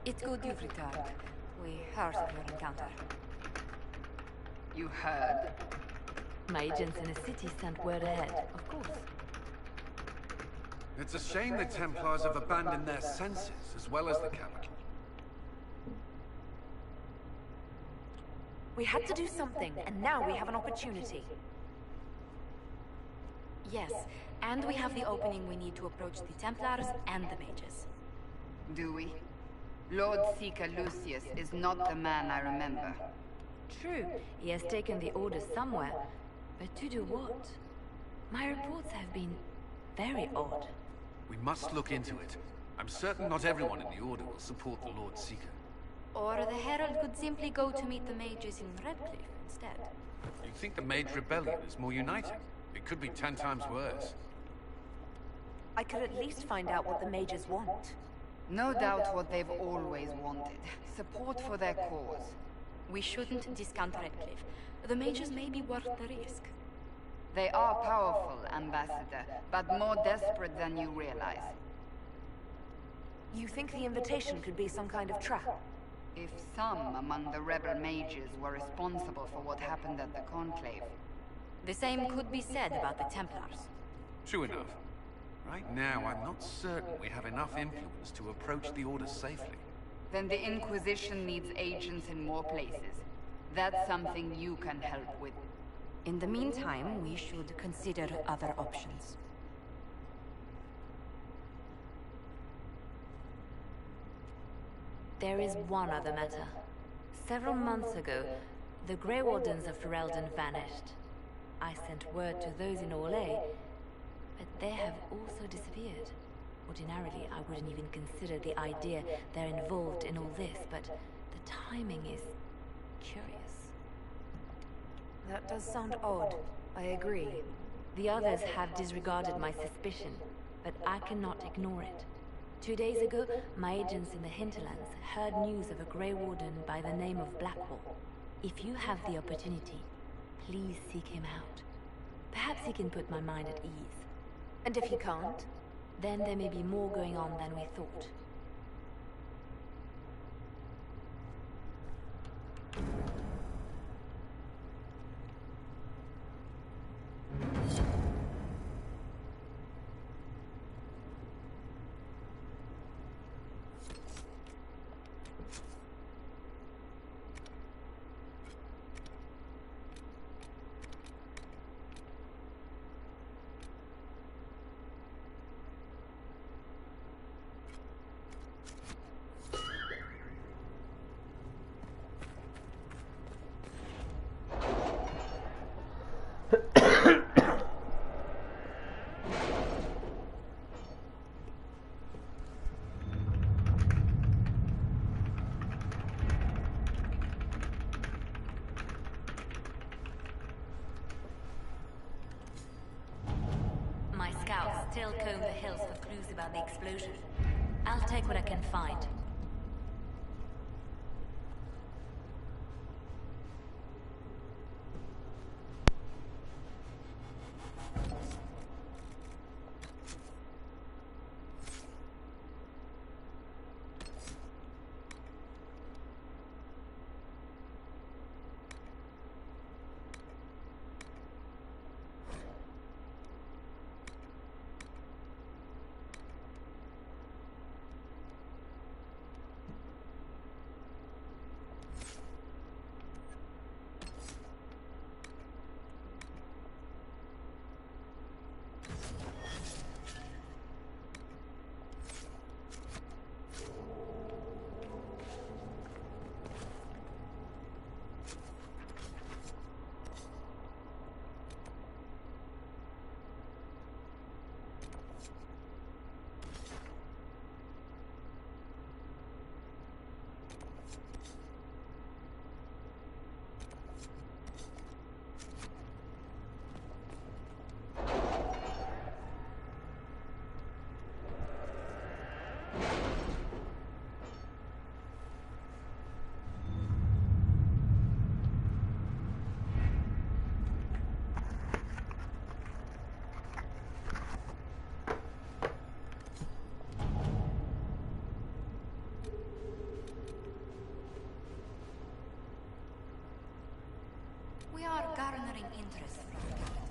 It's good you've returned. We heard of your encounter. You heard? My agents in the city sent word ahead, of course. It's a shame the Templars have abandoned their senses, as well as the capital. We had to do something, and now we have an opportunity. Yes, and we have the opening we need to approach the Templars and the mages. Do we? Lord Seeker Lucius is not the man I remember. True, he has taken the orders somewhere. But to do what? My reports have been very odd. We must look into it. I'm certain not everyone in the Order will support the Lord Seeker. Or the Herald could simply go to meet the mages in Redcliffe instead. You think the Mage Rebellion is more united? It could be 10 times worse. I could at least find out what the mages want. No doubt what they've always wanted. Support for their cause. We shouldn't discount Redcliffe. The mages may be worth the risk. They are powerful, Ambassador, but more desperate than you realize. You think the invitation could be some kind of trap? If some among the rebel mages were responsible for what happened at the Conclave. The same could be said about the Templars. True enough. Right now, I'm not certain we have enough influence to approach the Order safely. Then the Inquisition needs agents in more places. That's something you can help with. In the meantime, we should consider other options. There is one other matter. Several months ago, the Grey Wardens of Ferelden vanished. I sent word to those in Orlais, but they have also disappeared. Ordinarily, I wouldn't even consider the idea they're involved in all this, but the timing is curious. That does sound odd. I agree. The others have disregarded my suspicion, but I cannot ignore it. 2 days ago, my agents in the hinterlands heard news of a Grey Warden by the name of Blackwall. If you have the opportunity, please seek him out. Perhaps he can put my mind at ease. And if he can't? Then there may be more going on than we thought. still comb the hills for clues about the explosion. I'll take what I can find. We are garnering interest from the capital.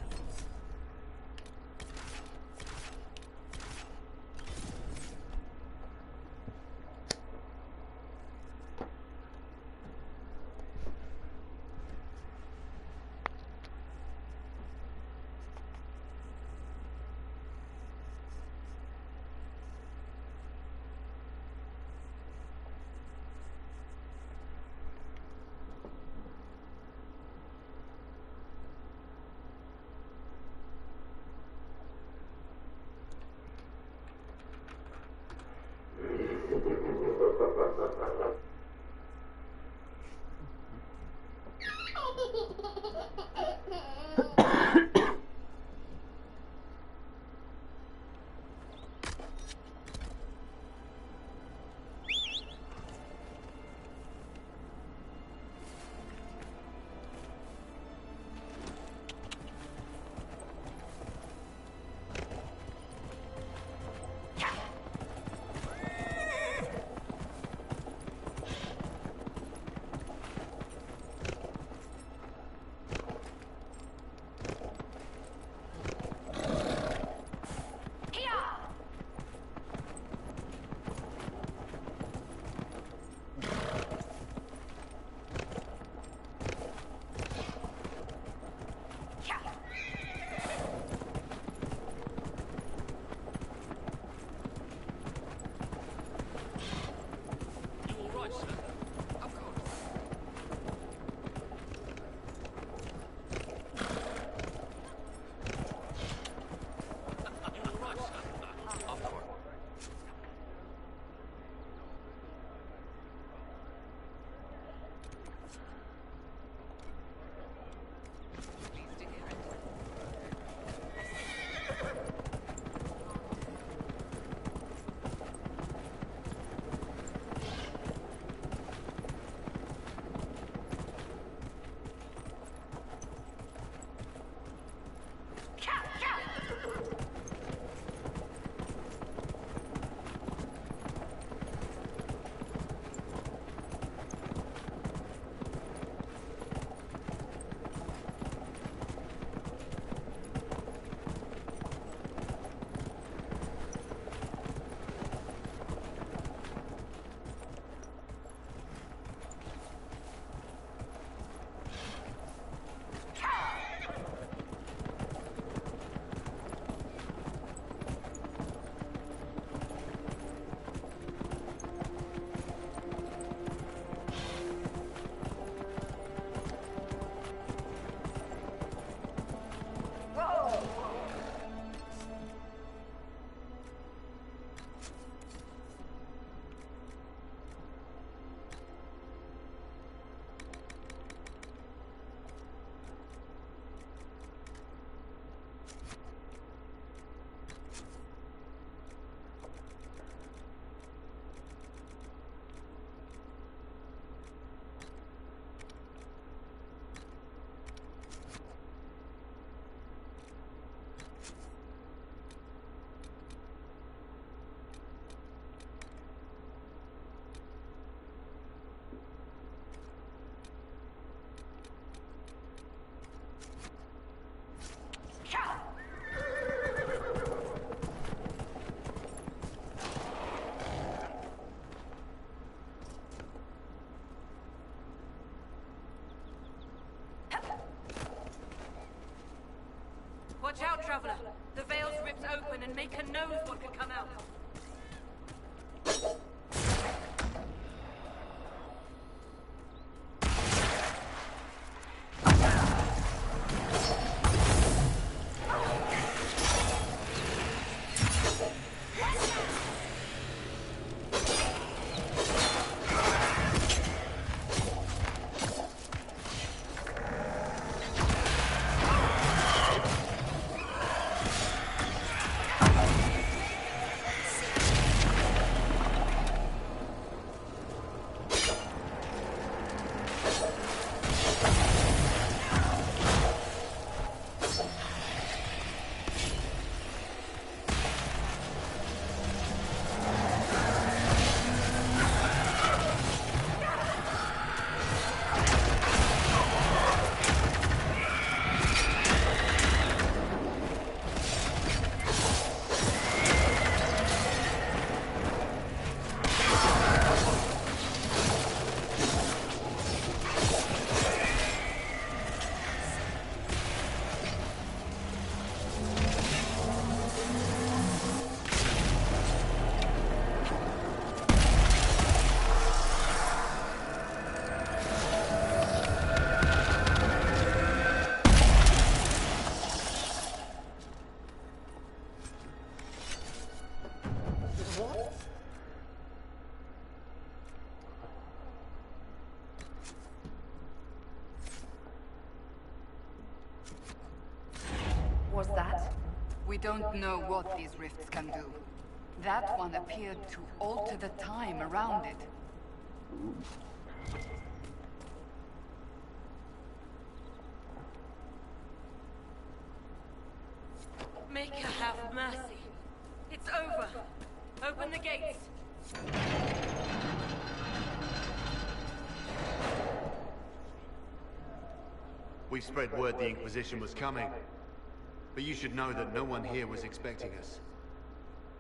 traveler. The veil's ripped open and Maker knows what could come out. Was that? We don't know what these rifts can do. That one appeared to alter the time around it. Maker have mercy. It's over. Open the gates. We spread word the Inquisition was coming. But you should know that no one here was expecting us.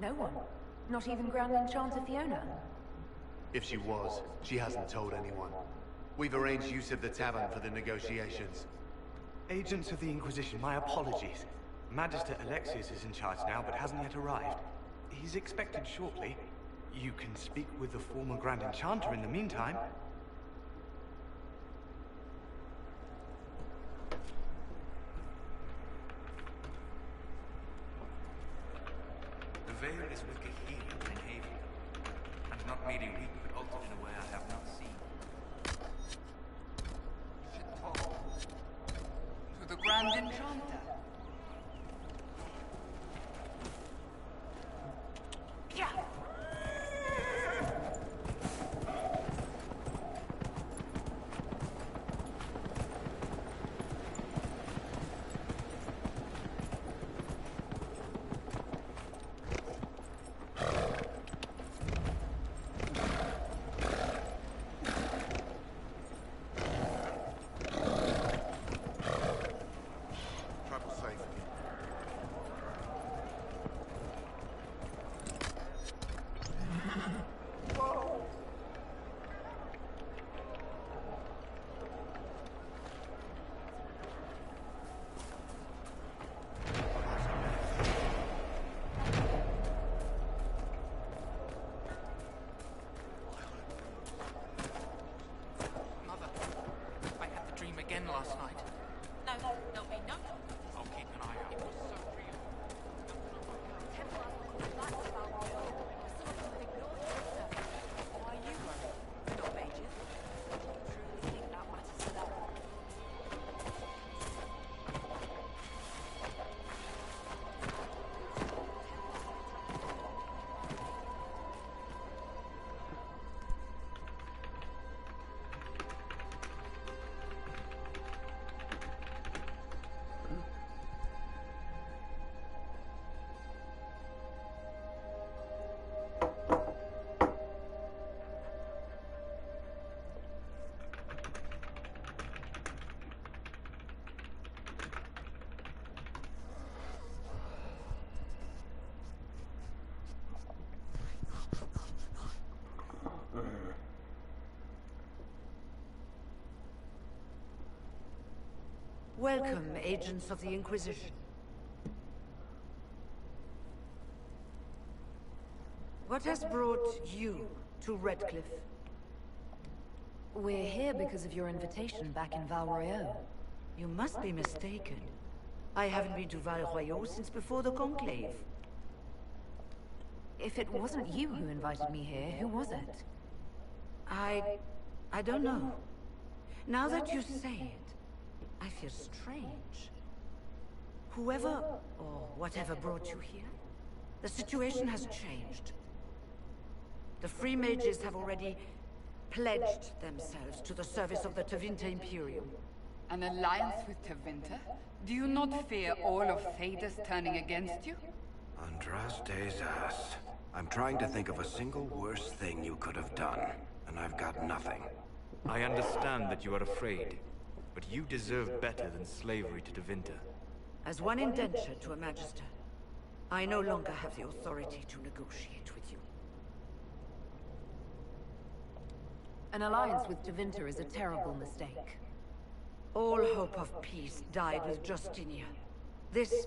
No one? Not even Grand Enchanter Fiona? If she was, she hasn't told anyone. We've arranged use of the tavern for the negotiations. Agents of the Inquisition, my apologies. Magister Alexius is in charge now, but hasn't yet arrived. He's expected shortly. You can speak with the former Grand Enchanter in the meantime. The veil is with Kahir in Haven, and not merely weak, but altered in a way I have not seen. Should talk to the Grand Enchanter. Yeah. Again last night. No, there'll be no. I'll keep an eye out. It was so real. Why are you worried? Not mages. Truly think that matters to them. Welcome, agents of the Inquisition. What has brought you to Redcliffe? We're here because of your invitation back in Val Royeaux. You must be mistaken. I haven't been to Val Royeaux since before the Conclave. If it wasn't you who invited me here, who was it? I don't know. Now that you say it, I feel strange. Whoever or whatever brought you here, the situation has changed. The Free Mages have already pledged themselves to the service of the Tevinter Imperium. An alliance with Tevinter? Do you not fear all of Thedas turning against you? Andraste's ass. I'm trying to think of a single worse thing you could have done, and I've got nothing. I understand that you are afraid, but you deserve better than slavery to Tevinter. As one indentured to a Magister, I no longer have the authority to negotiate with you. An alliance with Tevinter is a terrible mistake. All hope of peace died with Justinia. This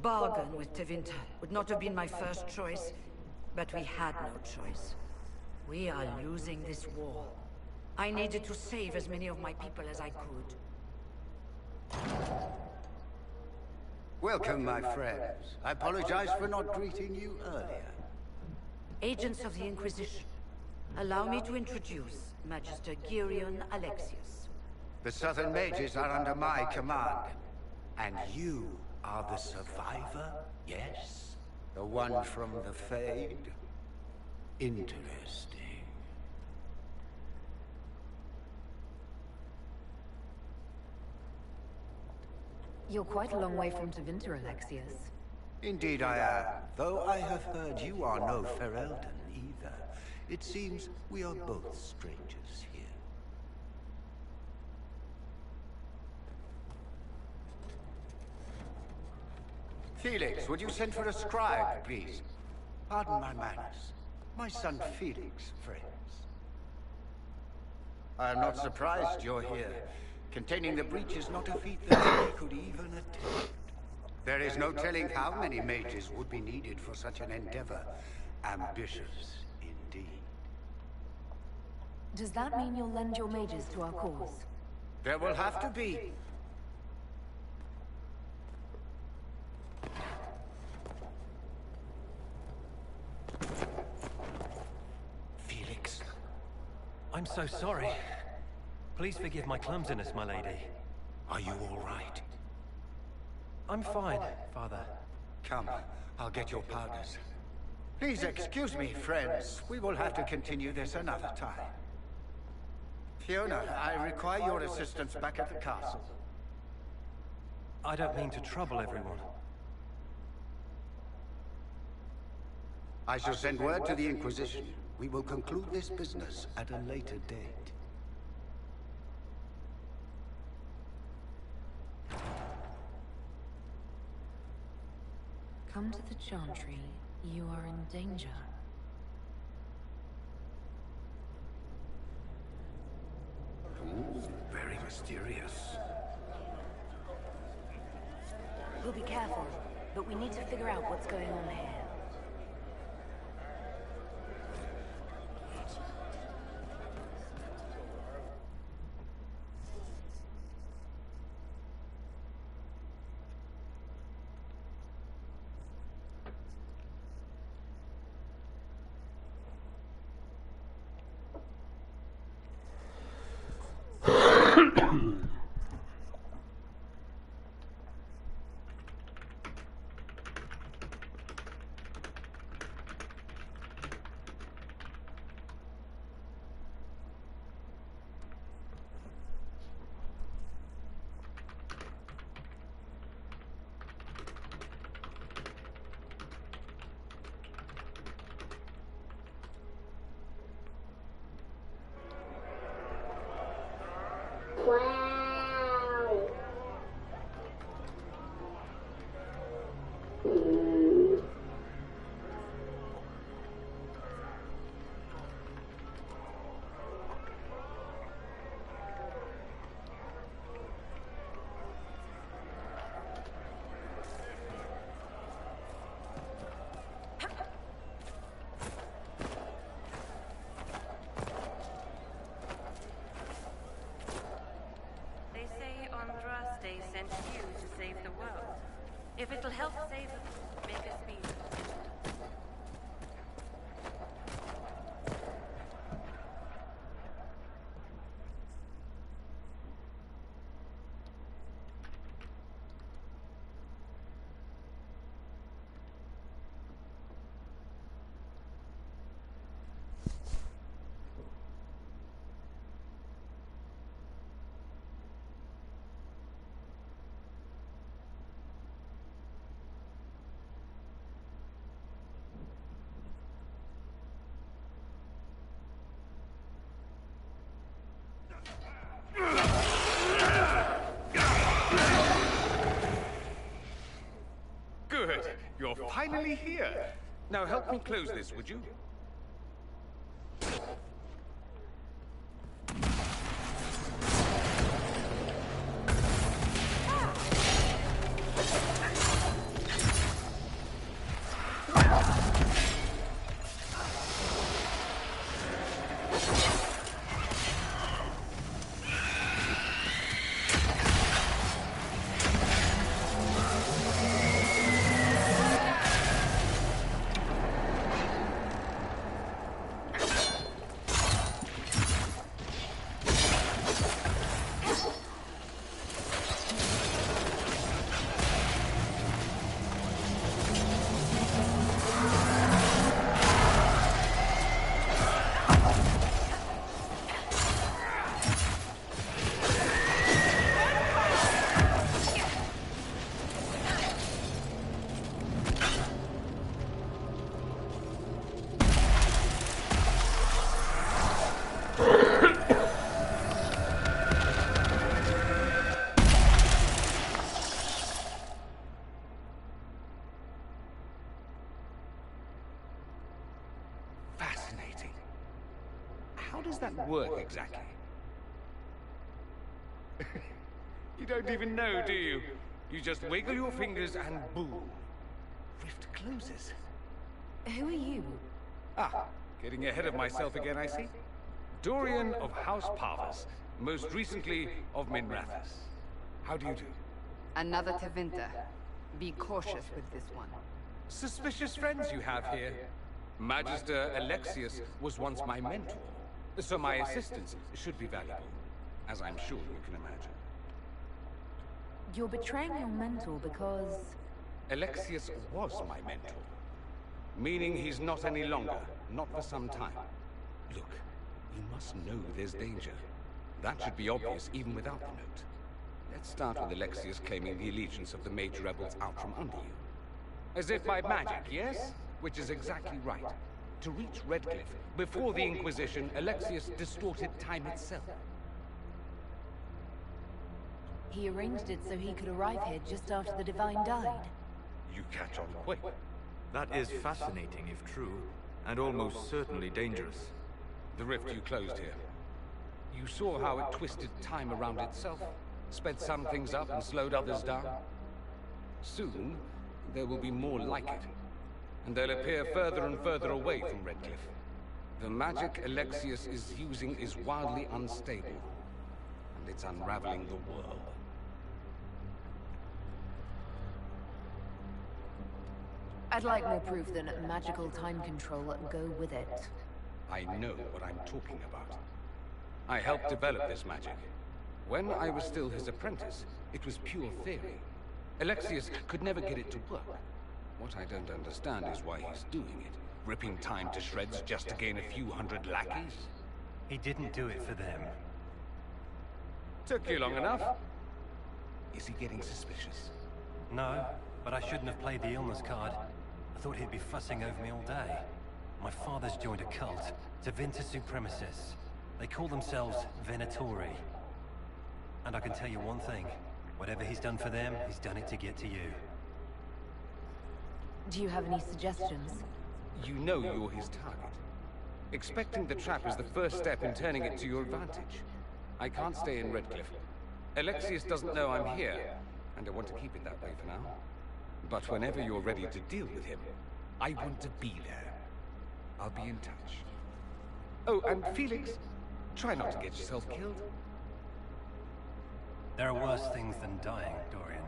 bargain with Tevinter would not have been my first choice, but we had no choice. We are losing this war. I needed to save as many of my people as I could. Welcome, my friends. I apologize for not greeting you earlier. Agents of the Inquisition, allow me to introduce Magister Girion Alexius. The Southern Mages are under my command. And you are the survivor, yes? The one from the Fade? Interesting. You're quite a long way from Tevinter, Alexius. Indeed I am, though I have heard you are no Ferelden either. It seems we are both strangers here. Felix, would you send for a scribe, please? Pardon my manners. My son Felix, friends. I am not surprised you're here. Containing the breach is not a feat that we could even attempt. There is no telling how many mages would be needed for such an endeavor. Ambitious, indeed. Does that mean you'll lend your mages to our cause? There will have to be. Felix. I'm so sorry. Please forgive my clumsiness, my lady. Are you all right? I'm fine, Father. Come, I'll get your powders. Please excuse me, friends. We will have to continue this another time. Fiona, I require your assistance back at the castle. I don't mean to trouble everyone. I shall send word to the Inquisition. We will conclude this business at a later date. Come to the Chantry. You are in danger. Very mysterious. We'll be careful, but we need to figure out what's going on here. Wow. sent you to save the world. If it'll help save it, make a speed. Good. You're finally here. Now help me close this, would you? Fascinating. How does that work exactly? You don't even know, do you? You just wiggle your fingers and boom. Rift closes. Who are you? Ah, getting ahead of myself again, I see. Dorian of House Parvus, most recently of Minrathous. How do you do? Another Tevinter. Be cautious with this one. Suspicious friends you have here. Magister Alexius was once my mentor, so my assistance should be valuable, as I'm sure you can imagine. You're betraying your mentor because... Alexius was my mentor, meaning he's not any longer, not for some time. Look, you must know there's danger. That should be obvious even without the note. Let's start with Alexius claiming the allegiance of the Mage Rebels out from under you. As if by magic, yes? Which is exactly right. To reach Redcliffe, before the Inquisition, Alexius distorted time itself. He arranged it so he could arrive here just after the Divine died. You catch on quick. That is fascinating if true, and almost certainly dangerous. The rift you closed here. You saw how it twisted time around itself, sped some things up and slowed others down. Soon, there will be more like it, and they'll appear further and further away from Redcliffe. The magic Alexius is using is wildly unstable, and it's unraveling the world. I'd like more proof than magical time control. Go with it. I know what I'm talking about. I helped develop this magic. When I was still his apprentice, it was pure theory. Alexius could never get it to work. What I don't understand is why he's doing it. Ripping time to shreds just to gain a few hundred lackeys? He didn't do it for them. Took you long enough. Is he getting suspicious? No, but I shouldn't have played the illness card. I thought he'd be fussing over me all day. My father's joined a cult, Tevinter Supremacists. They call themselves Venatori. And I can tell you one thing. Whatever he's done for them, he's done it to get to you. Do you have any suggestions? You know you're his target. Expecting the trap is the first step in turning it to your advantage. I can't stay in Redcliffe. Alexius doesn't know I'm here, and I want to keep it that way for now. But whenever you're ready to deal with him, I want to be there. I'll be in touch. Oh, and Felix, try not to get yourself killed. There are worse things than dying, Dorian.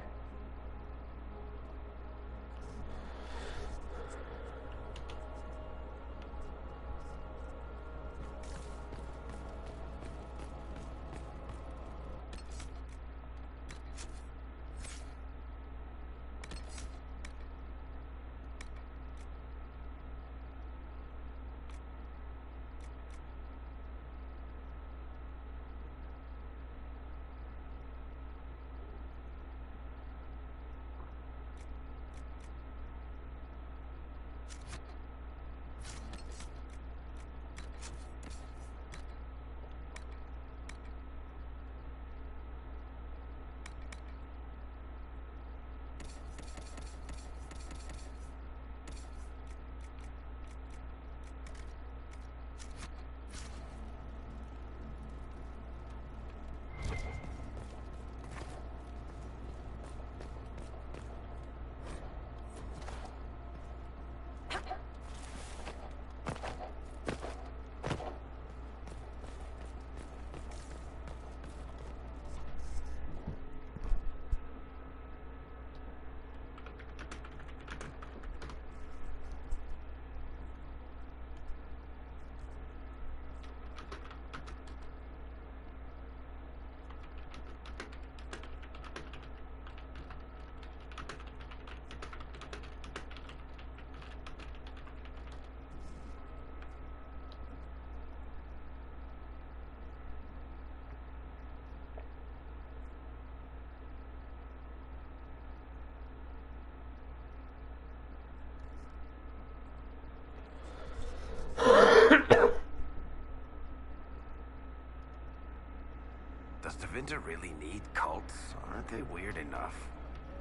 Does Tevinter really need cults? Aren't they weird enough?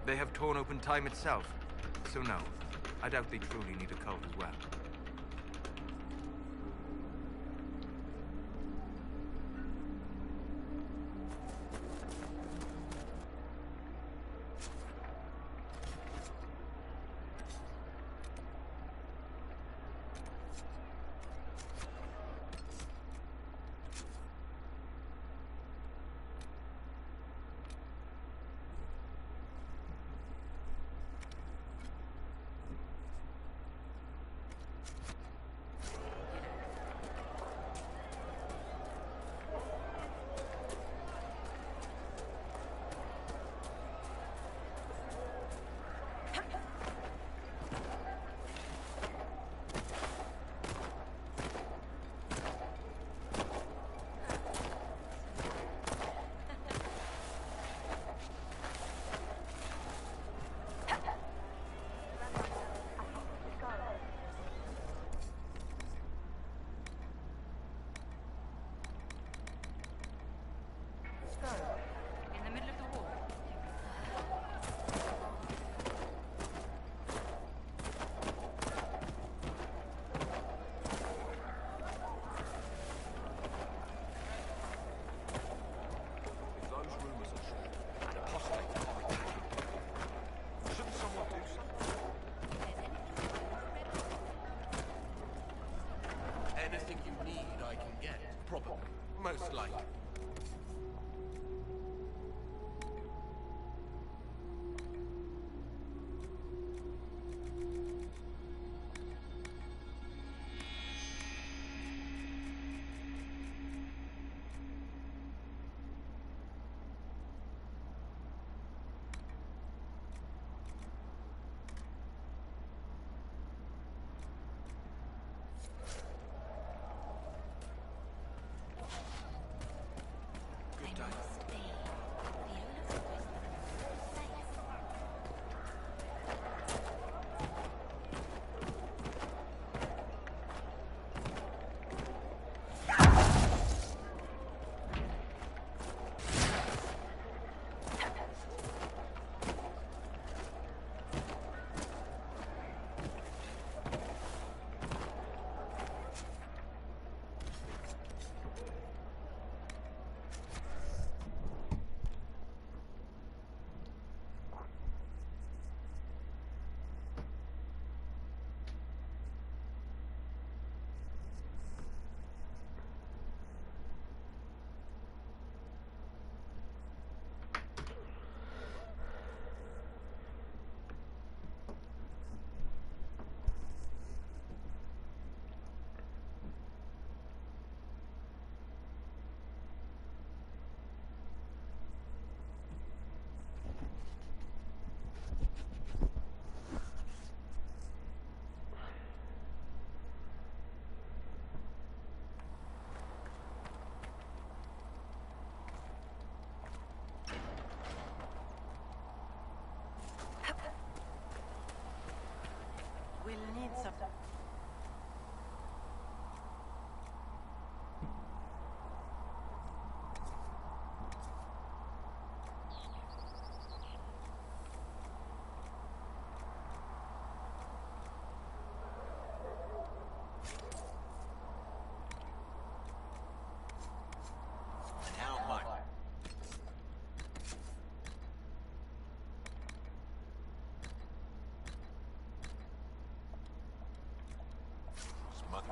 They have torn open time itself. So no, I doubt they truly need a cult as well.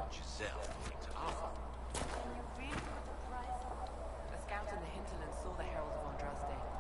Watch yourself, Arthur. Can you really put the price? A scout in the hinterland saw the Herald of Andraste.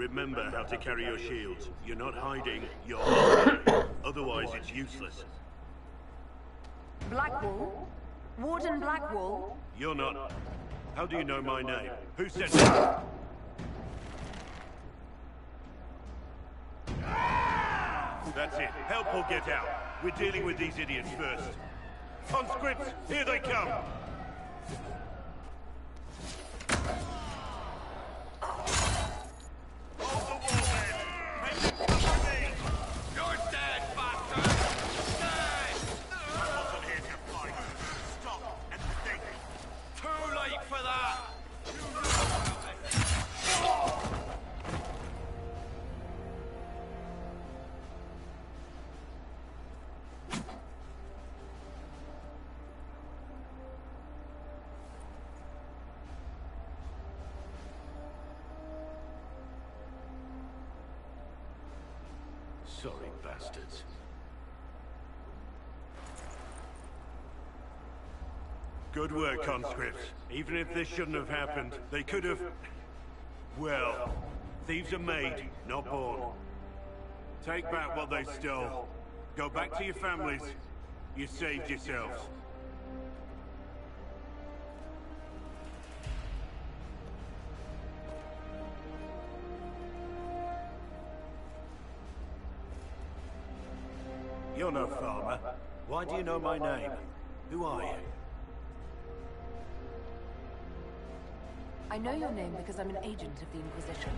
Remember how to carry your shields. You're not hiding, you're holding. Otherwise, it's useless. Blackwall? Warden Blackwall? You're not. How do you know my name? Who sent you? That's it. Help or get out. We're dealing with these idiots first. Conscripts, here they come! Sorry, bastards. Good work, conscripts. Even if this shouldn't have happened, they could have... Well, thieves are made, not born. Take back what they stole. Go back to your families. You saved yourselves. You're no farmer. Why do you know my name? Who are you? I know your name because I'm an agent of the Inquisition.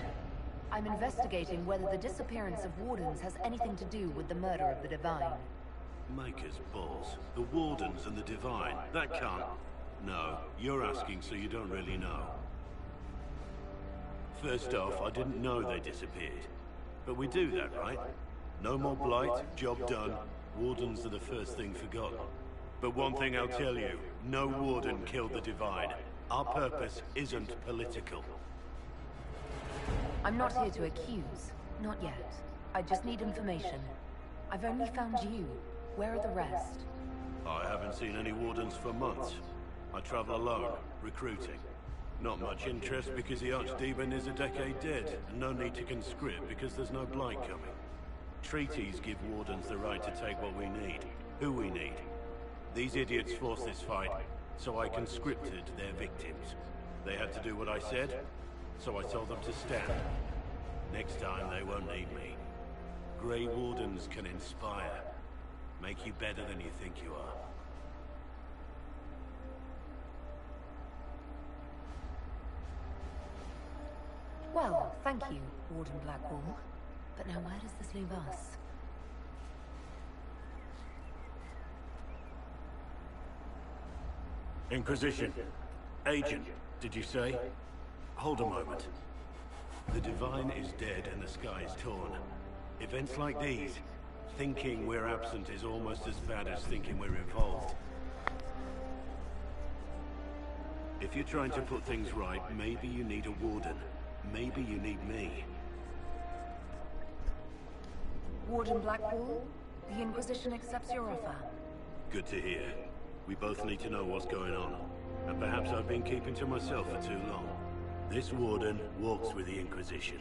I'm investigating whether the disappearance of Wardens has anything to do with the murder of the Divine. Maker's balls. The Wardens and the Divine. That can't... No, you're asking so you don't really know. First off, I didn't know they disappeared. But we do that, right? No more blight, job done. Wardens are the first thing forgotten. But one thing I'll tell you, no Warden killed the Divine. Our purpose isn't political. I'm not here to accuse. Not yet. I just need information. I've only found you. Where are the rest? I haven't seen any Wardens for months. I travel alone, recruiting. Not much interest because the Archdemon is a decade dead, and no need to conscript because there's no blight coming. Treaties give Wardens the right to take what we need, who we need. These idiots forced this fight, so I conscripted their victims. They had to do what I said, so I told them to stand. Next time they won't need me. Grey Wardens can inspire, make you better than you think you are. Well, thank you, Warden Blackwall. But now where does this leave us? Inquisition. Agent, did you say? Hold a moment. The Divine is dead and the sky is torn. Events like these, thinking we're absent is almost as bad as thinking we're involved. If you're trying to put things right, maybe you need a Warden. Maybe you need me. Warden Blackwall, the Inquisition accepts your offer. Good to hear. We both need to know what's going on. And perhaps I've been keeping to myself for too long. This Warden walks with the Inquisition.